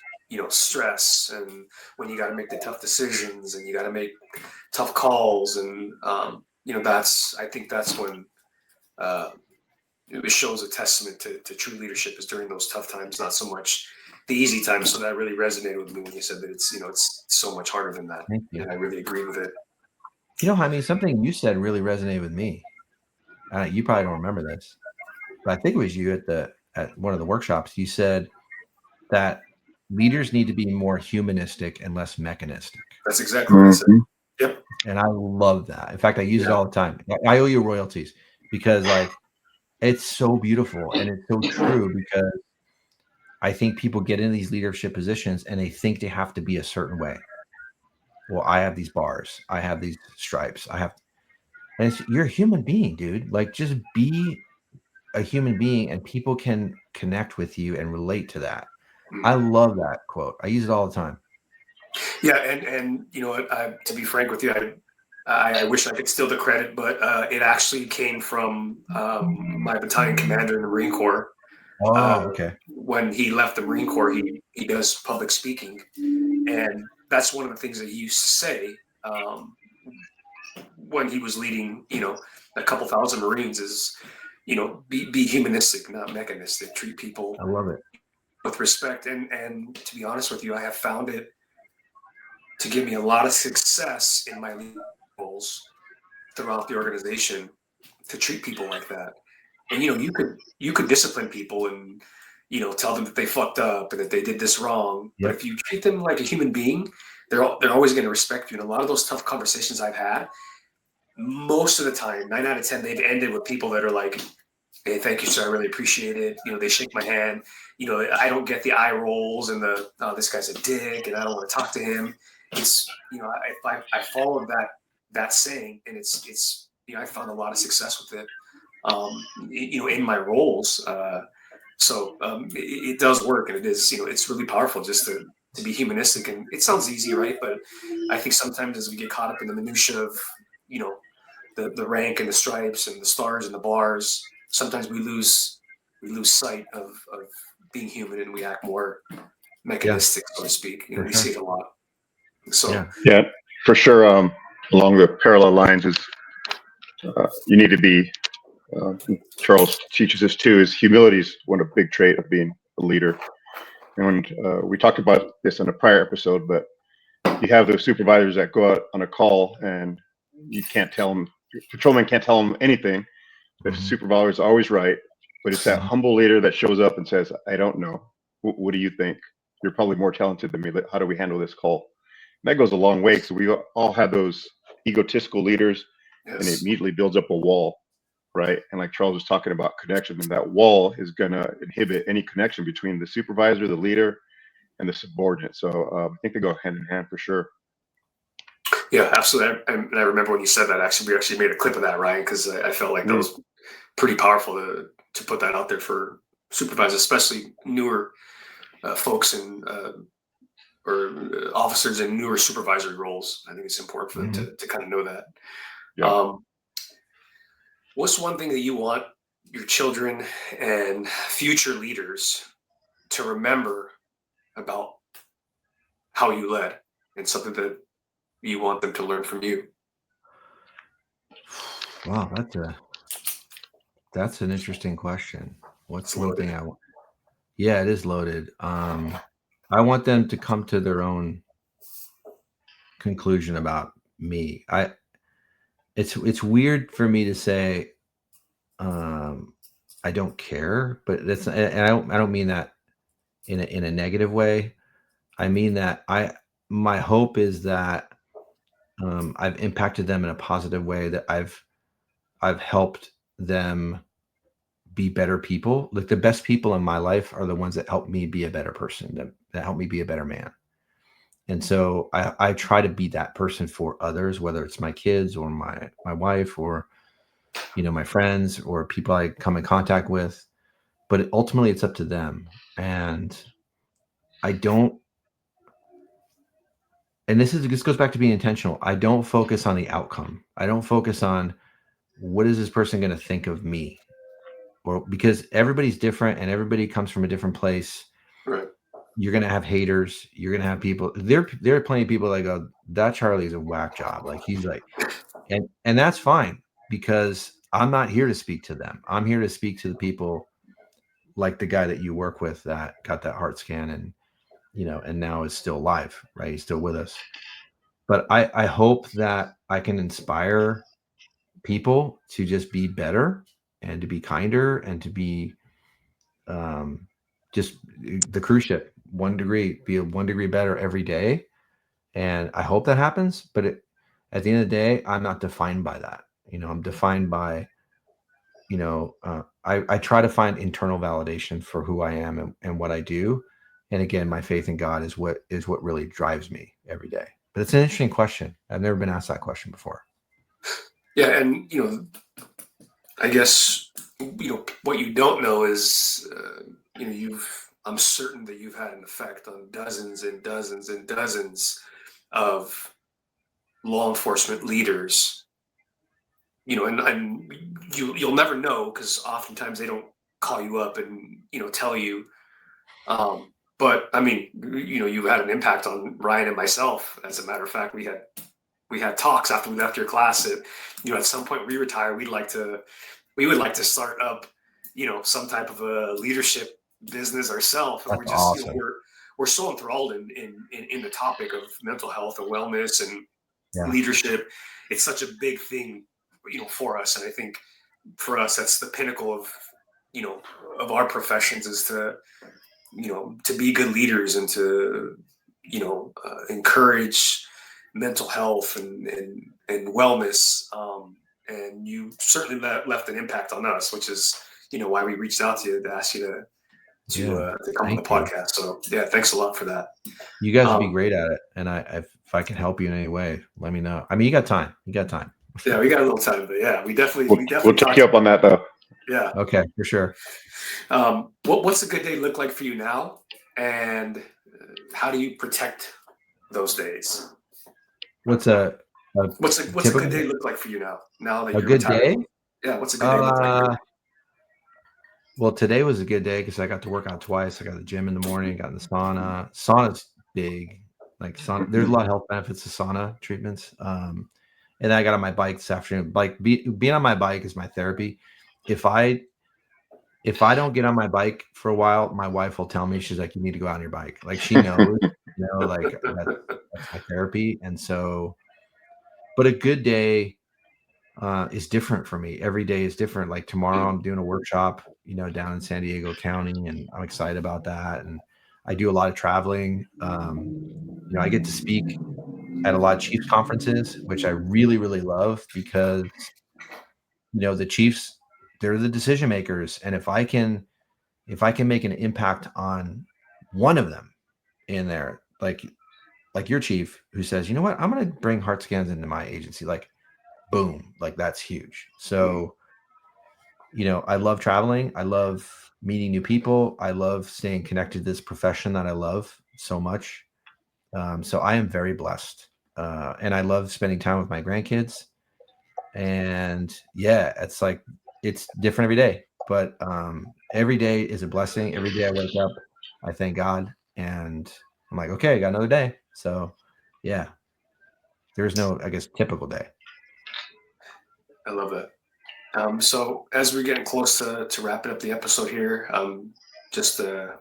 stress, and when you got to make the tough decisions, and you got to make tough calls, and I think that's when uh, it shows a testament to true leadership, is during those tough times, not so much the easy times. So that really resonated with me when you said that it's so much harder than that. Thank you. And I really agree with it. I mean, something you said really resonated with me. You probably don't remember this, but I think it was you at one of the workshops. You said that leaders need to be more humanistic and less mechanistic. That's exactly what I said. Yep. And I love that. In fact, I use it all the time. I owe you royalties, because like, it's so beautiful and it's so true, because I think people get in these leadership positions and they think they have to be a certain way. Well, I have these bars, I have these stripes, and you're a human being, dude. Like, just be a human being and people can connect with you and relate to that. I love that quote. I use it all the time. Yeah, and to be frank with you, I wish I could steal the credit, but it actually came from my battalion commander in the Marine Corps. Okay. When he left the Marine Corps, he does public speaking, and that's one of the things that he used to say when he was leading, a couple thousand Marines is, be humanistic, not mechanistic. Treat people I love it with respect, and to be honest with you, I have found it to give me a lot of success in my leadership roles throughout the organization, to treat people like that. And you could discipline people and tell them that they fucked up and that they did this wrong. Yep. But if you treat them like a human being, they're always going to respect you. And a lot of those tough conversations I've had, most of the time, 9 out of 10, they've ended with people that are like, "Hey, thank you, sir. I really appreciate it." They shake my hand. I don't get the eye rolls and the, "Oh, this guy's a dick and I don't want to talk to him." It's I followed that saying, and it's I found a lot of success with it. In my roles. So it does work, and it is, it's really powerful just to be humanistic. And it sounds easy, right? But I think sometimes as we get caught up in the minutia of, the rank and the stripes and the stars and the bars, sometimes we lose sight of being human, and we act more mechanistic, so to speak. We see it a lot. So yeah, for sure. Along the parallel lines is you need to be. Charles teaches us too, is humility is one of the big trait of being a leader. And we talked about this in a prior episode, but you have those supervisors that go out on a call and you can't tell them, patrolman can't tell them anything. The supervisor is always right, but it's that humble leader that shows up and says, "I don't know. What do you think? You're probably more talented than me. How do we handle this call?" And that goes a long way. So we all have those egotistical leaders, and it immediately builds up a wall. Right. And like Charles was talking about connection, and that wall is going to inhibit any connection between the supervisor, the leader, and the subordinate. So I think they go hand in hand for sure. Yeah, absolutely. And I remember when you said that, actually, we actually made a clip of that, Ryan, because I felt like that was pretty powerful to put that out there for supervisors, especially newer folks and or officers in newer supervisory roles. I think it's important for them to kind of know that. Yeah. What's one thing that you want your children and future leaders to remember about how you led, and something that you want them to learn from you? Wow, that's an interesting question. What's one thing I want? Yeah, it is loaded. I want them to come to their own conclusion about me. It's weird for me to say I don't care, but that's, and I don't mean that in a negative way. I mean that my hope is that I've impacted them in a positive way, that I've helped them be better people. Like the best people in my life are the ones that help me be a better person, that help me be a better man. And so I try to be that person for others, whether it's my kids or my wife or, my friends or people I come in contact with. But ultimately it's up to them. And I don't, and this goes back to being intentional. I don't focus on the outcome. I don't focus on what is this person going to think of me, or because everybody's different and everybody comes from a different place. Right. You're going to have haters. You're going to have people. There are plenty of people that go, that Charlie's a whack job. Like he's like, and that's fine, because I'm not here to speak to them. I'm here to speak to the people like the guy that you work with that got that heart scan and, and now is still alive, right? He's still with us. But I hope that I can inspire people to just be better and to be kinder and to be just the cruise ship, 1 degree, be 1 degree better every day. And I hope that happens. But at the end of the day, I'm not defined by that. I'm defined by, I try to find internal validation for who I am and what I do. And again, my faith in God is what really drives me every day. But it's an interesting question. I've never been asked that question before. Yeah. And, I guess, what you don't know is, I'm certain that you've had an effect on dozens and dozens and dozens of law enforcement leaders, and you'll never know because oftentimes they don't call you up and, tell you. But I mean, you've had an impact on Ryan and myself. As a matter of fact, we had talks after we left your class that, at some point when we retire, we would like to start up, some type of a leadership business ourselves. And That's we're just, awesome. we're so enthralled in the topic of mental health and wellness and Yeah. leadership. It's such a big thing, for us. And I think for us, that's the pinnacle of, of our professions, is to, to be good leaders and to, encourage mental health and wellness. And you certainly left an impact on us, which is, why we reached out to you to ask you to come on the podcast. So yeah, thanks a lot for that. You guys would be great at it. And if I can help you in any way, let me know. I mean, you got time. Yeah, we got a little time, but yeah, We'll take you up on that though. Yeah. Okay, for sure. What's a good day look like for you now? And how do you protect those days? What's a good day look like for you now? Now that a you're good retired? day? Yeah, what's a good day look like? Well, today was a good day because I got to work out twice. I got to the gym in the morning, got in the sauna. Sauna's big. Like sauna, there's a lot of health benefits to sauna treatments. And then I got on my bike this afternoon. Like being on my bike is my therapy. If I don't get on my bike for a while, my wife will tell me, she's like, you need to go out on your bike. Like she knows, like that's my therapy. And so, but a good day is different for me. Every day is different. Like tomorrow I'm doing a workshop, down in San Diego County, and I'm excited about that. And I do a lot of traveling. I get to speak at a lot of Chiefs conferences, which I really, really love because, the Chiefs, they're the decision makers. And if I can make an impact on one of them in there, like your chief who says, you know what, I'm going to bring heart scans into my agency, like boom, like that's huge. So, I love traveling. I love meeting new people. I love staying connected to this profession that I love so much. So I am very blessed. And I love spending time with my grandkids. And yeah, it's different every day, but every day is a blessing. Every day I wake up, I thank God, and I'm like, okay, I got another day. So yeah, there's no, I guess, typical day. I love that. So as we're getting close to wrapping up the episode here, just a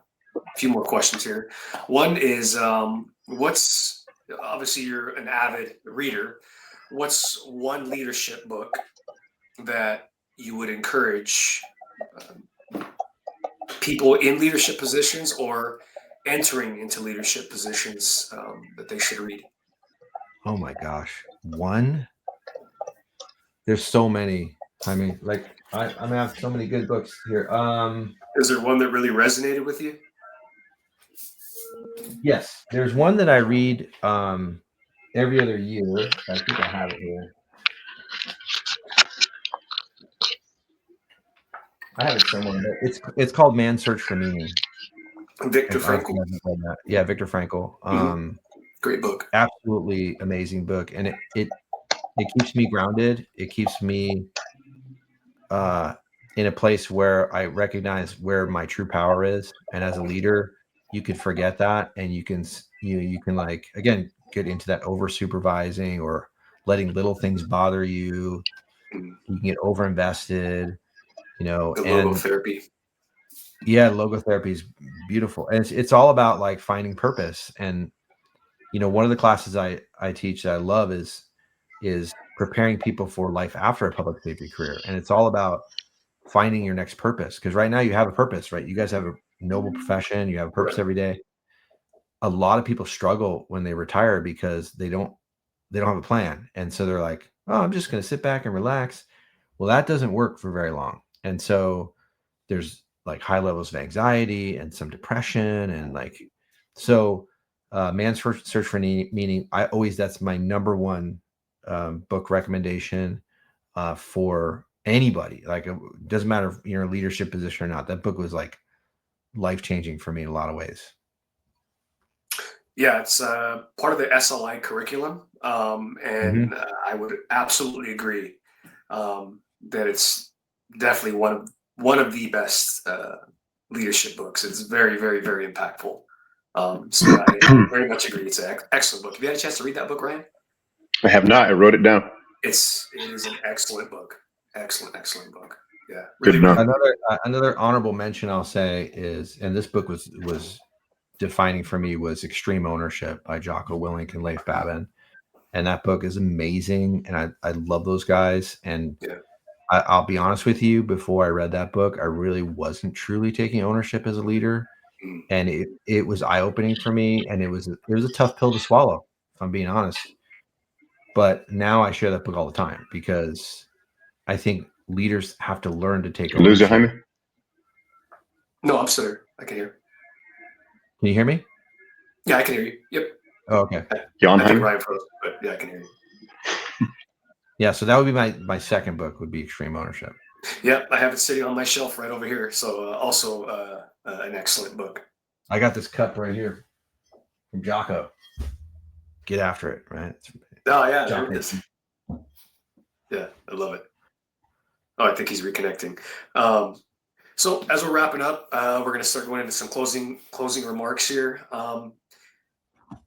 few more questions here. One is, obviously you're an avid reader. What's one leadership book that you would encourage people in leadership positions or entering into leadership positions that they should read? Oh my gosh. There's so many. I mean, like I'm gonna have so many good books here. Is there one that really resonated with you? Yes, there's one that I read every other year. I think I have it here. I have it somewhere. It's called Man's Search for Meaning. Viktor I think Frankl. I've read that. Yeah, Viktor Frankl. Great book. Absolutely amazing book, and it keeps me grounded. It keeps me in a place where I recognize where my true power is, and as a leader, you could forget that, and you can like again get into that over supervising or letting little things bother you. Mm. You can get over invested, The and logotherapy. yeah, logotherapy is beautiful, and it's all about like finding purpose. And one of the classes I teach that I love is preparing people for life after a public safety career, and it's all about finding your next purpose. Because right now you have a purpose, right? You guys have a noble profession, you have a purpose Right. every day. A lot of people struggle when they retire because they don't have a plan, and so they're like, oh, I'm just going to sit back and relax. Well, that doesn't work for very long, and so there's like high levels of anxiety and some depression, and like so Man's Search for Meaning, that's my number one book recommendation for anybody. Like it doesn't matter if you're in a leadership position or not. That book was like life-changing for me in a lot of ways. Yeah, it's part of the SLI curriculum, and I would absolutely agree that it's definitely one of the best leadership books. It's very, very, very impactful. So yeah, I very much agree. It's an excellent book. Have you had a chance to read that book, Ryan? I have not. I wrote it down. It is an excellent book. Excellent book. Yeah, Good really. enough. Another honorable mention I'll say is, and this book was defining for me, was Extreme Ownership by Jocko Willink and Leif Babin. And that book is amazing. And I love those guys. And Yeah. I'll be honest with you, before I read that book, I really wasn't truly taking ownership as a leader. Mm. And it was eye-opening for me. And it was a tough pill to swallow, if I'm being honest. But now I share that book all the time because I think leaders have to learn to take Lose it, ownership. Jaime? No, I'm still there. I can hear. Can you hear me? Yeah, I can hear you. Yep. Oh, okay. Jan, I think Jaime? Ryan froze, but yeah, I can hear you. Yeah, so that would be my second book, would be Extreme Ownership. Yep, I have it sitting on my shelf right over here. So also an excellent book. I got this cup right here from Jocko. Get after it, right? Oh yeah, there Jocko. it is. Yeah, I love it. Oh, I think he's reconnecting. So as we're wrapping up, we're going to start going into some closing remarks here.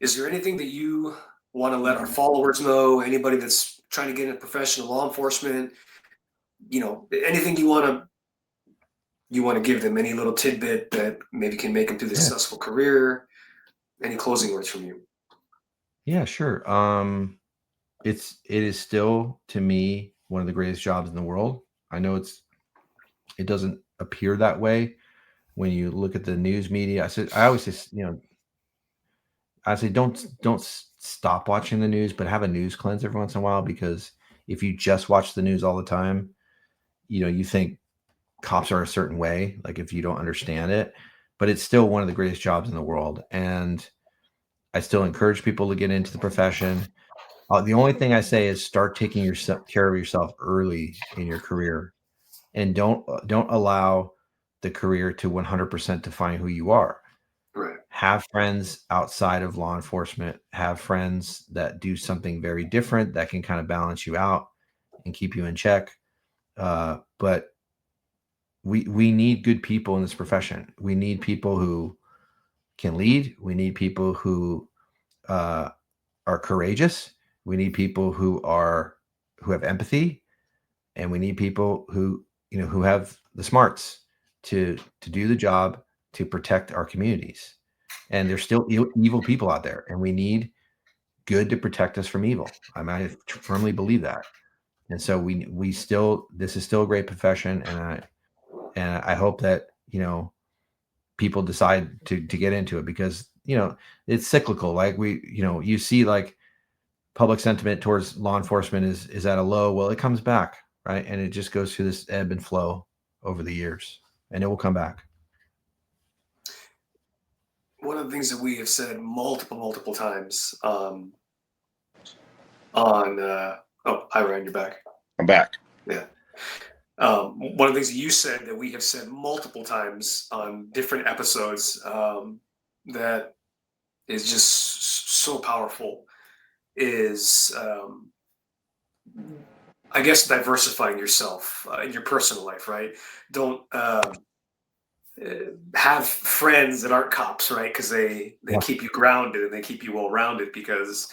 Is there anything that you want to let our followers know? Anybody that's trying to get into professional law enforcement? Anything you want to give them? Any little tidbit that maybe can make them through the successful career? Any closing words from you? Yeah, sure. It is still, to me, one of the greatest jobs in the world. I know it doesn't appear that way when you look at the news media. I always say, I say don't stop watching the news, but have a news cleanse every once in a while, because if you just watch the news all the time, you think cops are a certain way, like if you don't understand it, but it's still one of the greatest jobs in the world. And I still encourage people to get into the profession. The only thing I say is start taking care of yourself early in your career, and don't allow the career to 100% define who you are. Right. Have friends outside of law enforcement. Have friends that do something very different that can kind of balance you out and keep you in check. But we need good people in this profession. We need people who can lead. We need people who are courageous. We need people who have empathy, and we need people who have the smarts to do the job, to protect our communities. And there's still evil people out there, and we need good to protect us from evil. I firmly believe that. And so this is still a great profession, and I hope that people decide to get into it, because it's cyclical. Like you see like public sentiment towards law enforcement is at a low. Well, it comes back, right? And it just goes through this ebb and flow over the years, and it will come back. One of the things that we have said multiple times on hi Ryan, you're back. I'm back. Yeah. One of the things you said that we have said multiple times on different episodes that is just so powerful is, I guess, diversifying yourself in your personal life, right? Don't have friends that aren't cops, right? Because they keep you grounded and they keep you well rounded. Because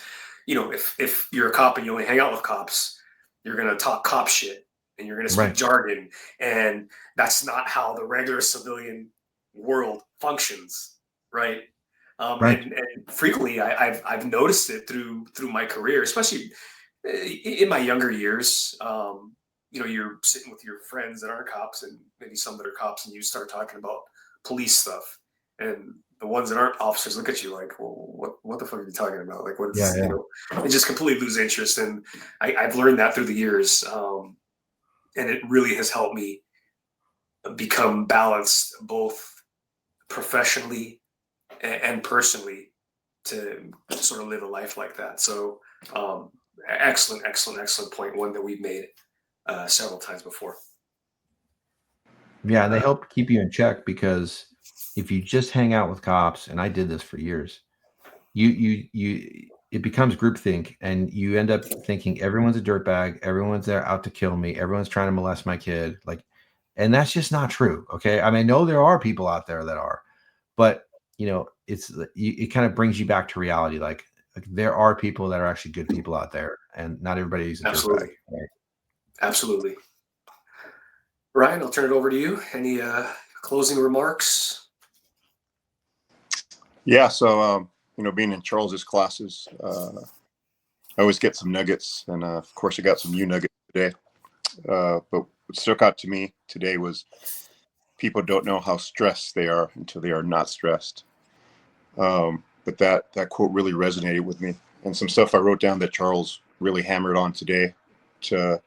if you're a cop and you only hang out with cops, you're gonna talk cop shit and you're gonna speak jargon, and that's not how the regular civilian world functions, right? And frequently, I've noticed it through my career, especially in my younger years. You're sitting with your friends that aren't cops and maybe some that are cops, and you start talking about police stuff, and the ones that aren't officers look at you like, well, what the fuck are you talking about? Like, what's they just completely lose interest. And I've learned that through the years, and it really has helped me become balanced both professionally and personally to sort of live a life like that. So excellent point, one that we've made several times before. Yeah, they help keep you in check, because if you just hang out with cops, and I did this for years, it becomes groupthink, and you end up thinking everyone's a dirtbag, everyone's there out to kill me, everyone's trying to molest my kid, and that's just not true. Okay, I mean, I know there are people out there that are, but it kind of brings you back to reality. Like there are people that are actually good people out there, and not everybody's a dirtbag. Right? Absolutely. Ryan, I'll turn it over to you. Any closing remarks? Yeah, so being in Charles's classes, I always get some nuggets, and of course I got some new nuggets today. But what stuck out to me today was people don't know how stressed they are until they are not stressed. But that quote really resonated with me, and some stuff I wrote down that Charles really hammered on today to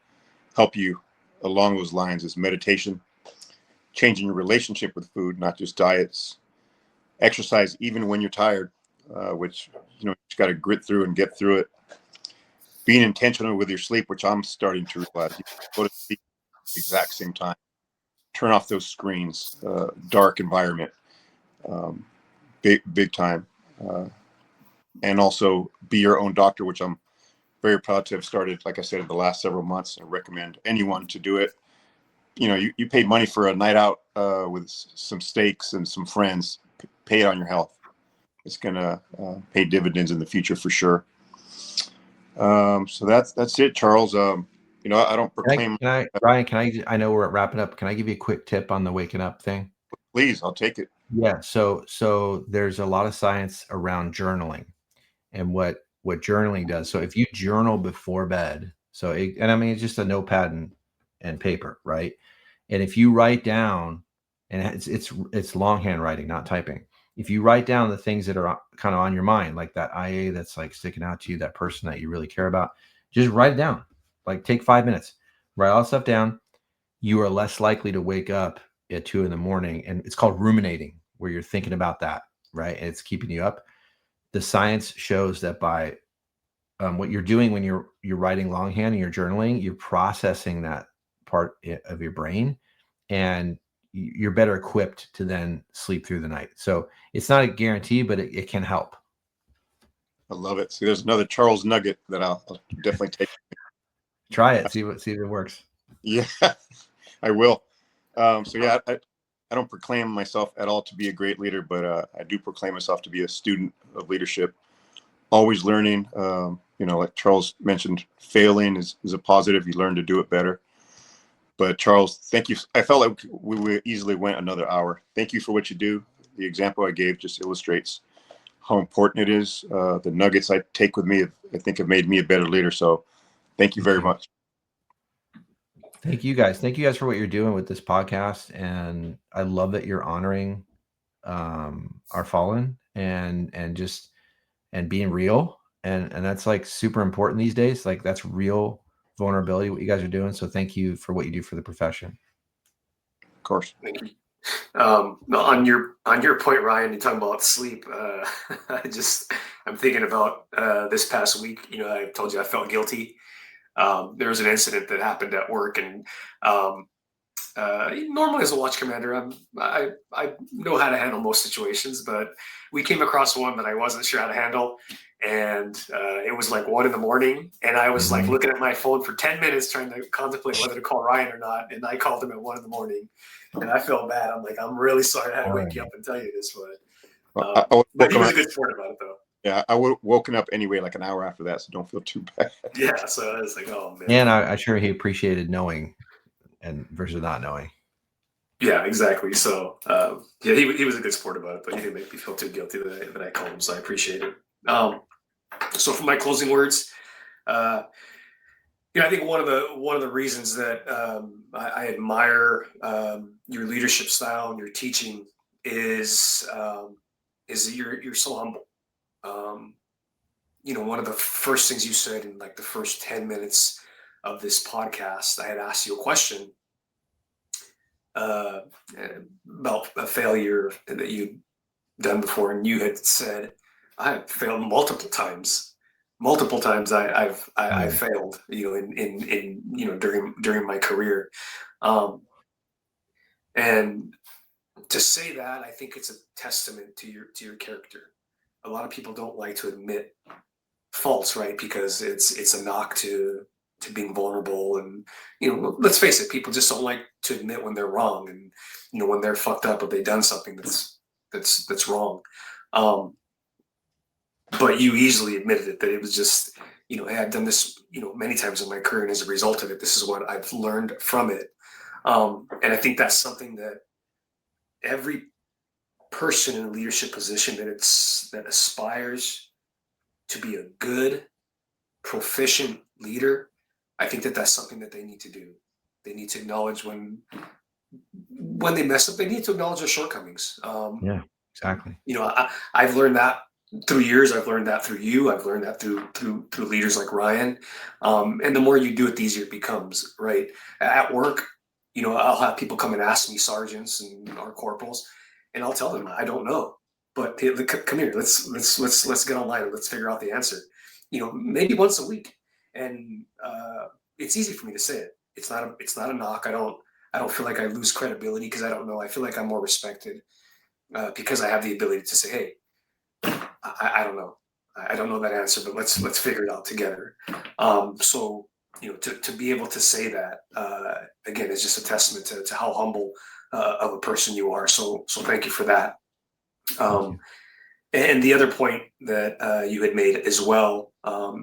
help you along those lines is meditation, changing your relationship with food, not just diets, exercise even when you're tired, which you just got to grit through and get through it. Being intentional with your sleep, which I'm starting to realize. You go to sleep at the exact same time. Turn off those screens. Dark environment. Big time. And also be your own doctor, which I'm very proud to have started, like I said, in the last several months. I recommend anyone to do it. You paid money for a night out with some steaks and some friends. Pay it on your health. It's going to pay dividends in the future for sure. So that's it, Charles. I don't proclaim. Ryan, I know we're wrapping up. Can I give you a quick tip on the waking up thing? Please, I'll take it. Yeah. So there's a lot of science around journaling and what journaling does. So if you journal before bed, it's just a notepad and paper, right? And if you write down, and it's longhand writing, not typing. If you write down the things that are kind of on your mind, like that IA that's like sticking out to you, that person that you really care about, just write it down. Like take 5 minutes, write all that stuff down. You are less likely to wake up at 2 a.m. and it's called ruminating, where you're thinking about that, right? And it's keeping you up. The science shows that by what you're doing when you're writing longhand and you're journaling, you're processing that part of your brain, and you're better equipped to then sleep through the night. So it's not a guarantee, but it can help. I love it. See, there's another Charles nugget that I'll definitely take. Try it. See if it works. Yeah, I will. So yeah, I don't proclaim myself at all to be a great leader, but I do proclaim myself to be a student of leadership. Always learning. Like Charles mentioned, failing is a positive. You learn to do it better. But Charles, thank you. I felt like we easily went another hour. Thank you for what you do. The example I gave just illustrates how important it is. The nuggets I take with me, I think, have made me a better leader. So thank you very much. Thank you guys. Thank you guys for what you're doing with this podcast. And I love that you're honoring our fallen and being real. And that's like super important these days. Like that's real vulnerability, what you guys are doing. So thank you for what you do for the profession. Of course. Thank you. On your point, Ryan, you talking about sleep. I'm thinking about this past week. You know, I told you I felt guilty. There was an incident that happened at work, and normally as a watch commander, I know how to handle most situations, but we came across one that I wasn't sure how to handle, and it was like 1 a.m, and I was like looking at my phone for 10 minutes trying to contemplate whether to call Ryan or not, and I called him at 1 a.m, and I felt bad. I'm like, I'm really sorry I had to wake you up and tell you this, but he was a good sport about it, though. Yeah, I would have woken up anyway like an hour after that, so don't feel too bad. Yeah, so I was like, oh man. And I sure he appreciated knowing and versus not knowing. Yeah, exactly. So yeah, he was a good sport about it, but he didn't make me feel too guilty that I called him, so I appreciate it. So for my closing words, I think one of the reasons that I admire your leadership style and your teaching is that you're so humble. One of the first things you said in like the first 10 minutes of this podcast, I had asked you a question about a failure that you'd done before, and you had said, "I've failed multiple times. Multiple times, I've failed. During my career, and to say that, I think it's a testament to your character. A lot of people don't like to admit faults, right? Because it's a knock to being vulnerable, and let's face it, people just don't like to admit when they're wrong, and when they're fucked up or they've done something that's wrong. But you easily admitted it, that it was just, hey, I've done this, many times in my career, and as a result of it, this is what I've learned from it. And I think that's something that every person in a leadership position that aspires to be a good, proficient leader, I think that's something that they need to do. They need to acknowledge when they mess up. They need to acknowledge their shortcomings. Yeah, exactly. I've learned that through years. I've learned that through you. I've learned that through leaders like Ryan. And the more you do it, the easier it becomes. Right at work, I'll have people come and ask me, sergeants and our corporals, and I'll tell them I don't know. But hey, come here. Let's get online and let's figure out the answer. Maybe once a week, and it's easy for me to say it. It's not a knock. I don't feel like I lose credibility because I don't know. I feel like I'm more respected because I have the ability to say, hey, I don't know. I don't know that answer, but let's figure it out together. So to be able to say that again is just a testament to how humble of a person you are. So thank you for that. And the other point that you had made as well,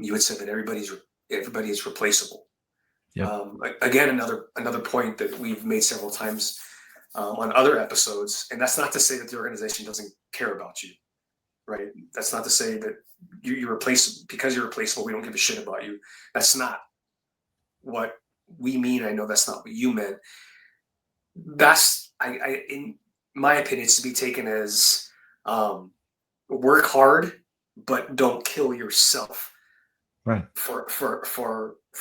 you had said that everybody is replaceable. Yep. Again, another point that we've made several times on other episodes, and that's not to say that the organization doesn't care about you, right? That's not to say that you're replaceable because you're replaceable. We don't give a shit about you. That's not what we mean. I know that's not what you meant. That's in my opinion, it's to be taken as work hard, but don't kill yourself. Right. For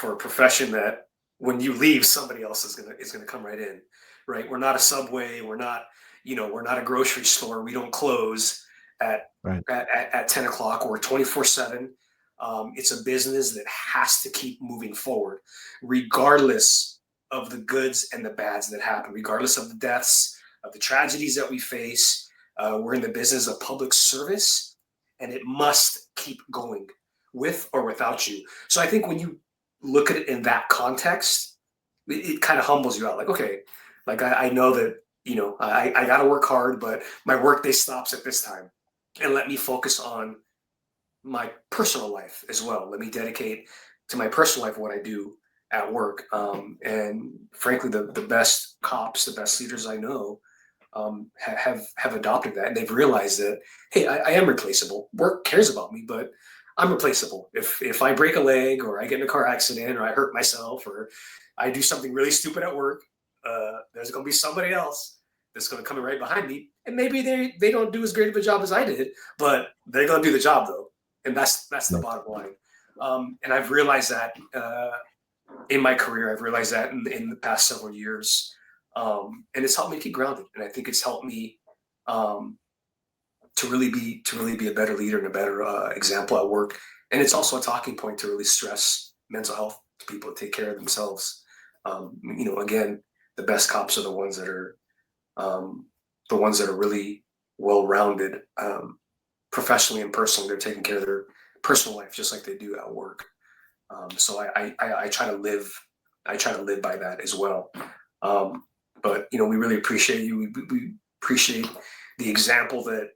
a profession that when you leave, somebody else is gonna come right in, right? We're not a Subway. We're not a grocery store. We don't close at 10 o'clock. We're 24/7. It's a business that has to keep moving forward, regardless of the goods and the bads that happen, regardless of the deaths, of the tragedies that we face. We're in the business of public service, and it must keep going, with or without you. So I think when you look at it in that context, it kind of humbles you out. Like, okay, like I know that, I got to work hard, but my work day stops at this time, and let me focus on my personal life as well. Let me dedicate to my personal life what I do at work. And frankly, the best cops, the best leaders I know have adopted that, and they've realized that, hey, I am replaceable. Work cares about me, but I'm replaceable. If I break a leg, or I get in a car accident, or I hurt myself, or I do something really stupid at work, there's going to be somebody else that's going to come in right behind me, and maybe they don't do as great of a job as I did, but they're going to do the job though, and that's the bottom line. And I've realized that in my career. I've realized that in the past several years, and it's helped me keep grounded. And I think it's helped me to really be a better leader and a better example at work. And it's also a talking point to really stress mental health to people to take care of themselves. Again, the best cops are the ones that are really well-rounded, professionally and personally. They're taking care of their personal life just like they do at work. So I try to live by that as well. But we really appreciate you. We appreciate the example that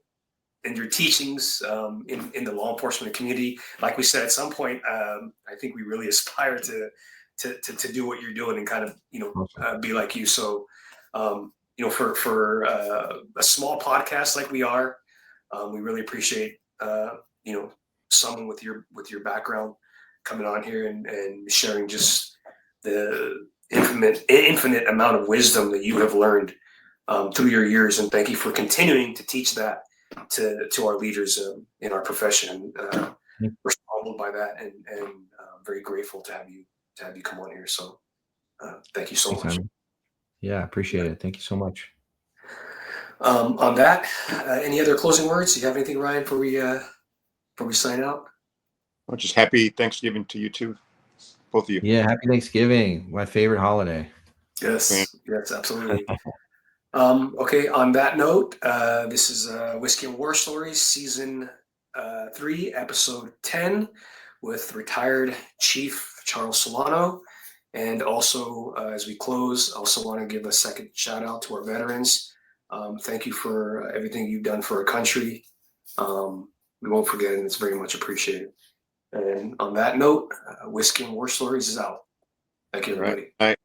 and your teachings in the law enforcement community. Like we said, at some point, I think we really aspire to do what you're doing and kind of be like you. So for a small podcast like we are, we really appreciate someone with your background coming on here and sharing just the infinite amount of wisdom that you have learned through your years. And thank you for continuing to teach that to our leaders in our profession. We're humbled by that and very grateful to have you come on here. So thank you so much. Yeah, appreciate it. Thank you so much. On that, any other closing words? Do you have anything, Ryan, before we sign out? Well, just happy Thanksgiving to you too, both of you. Yeah, happy Thanksgiving, my favorite holiday. Yes, absolutely. Okay, on that note, this is Whiskey and War Stories, season 3, episode 10, with retired Chief Charles Celano. And also, as we close, I also want to give a second shout out to our veterans. Thank you for everything you've done for our country. We won't forget, and it's very much appreciated. And on that note, Whiskey and War Stories is out. Thank you, everybody. All right.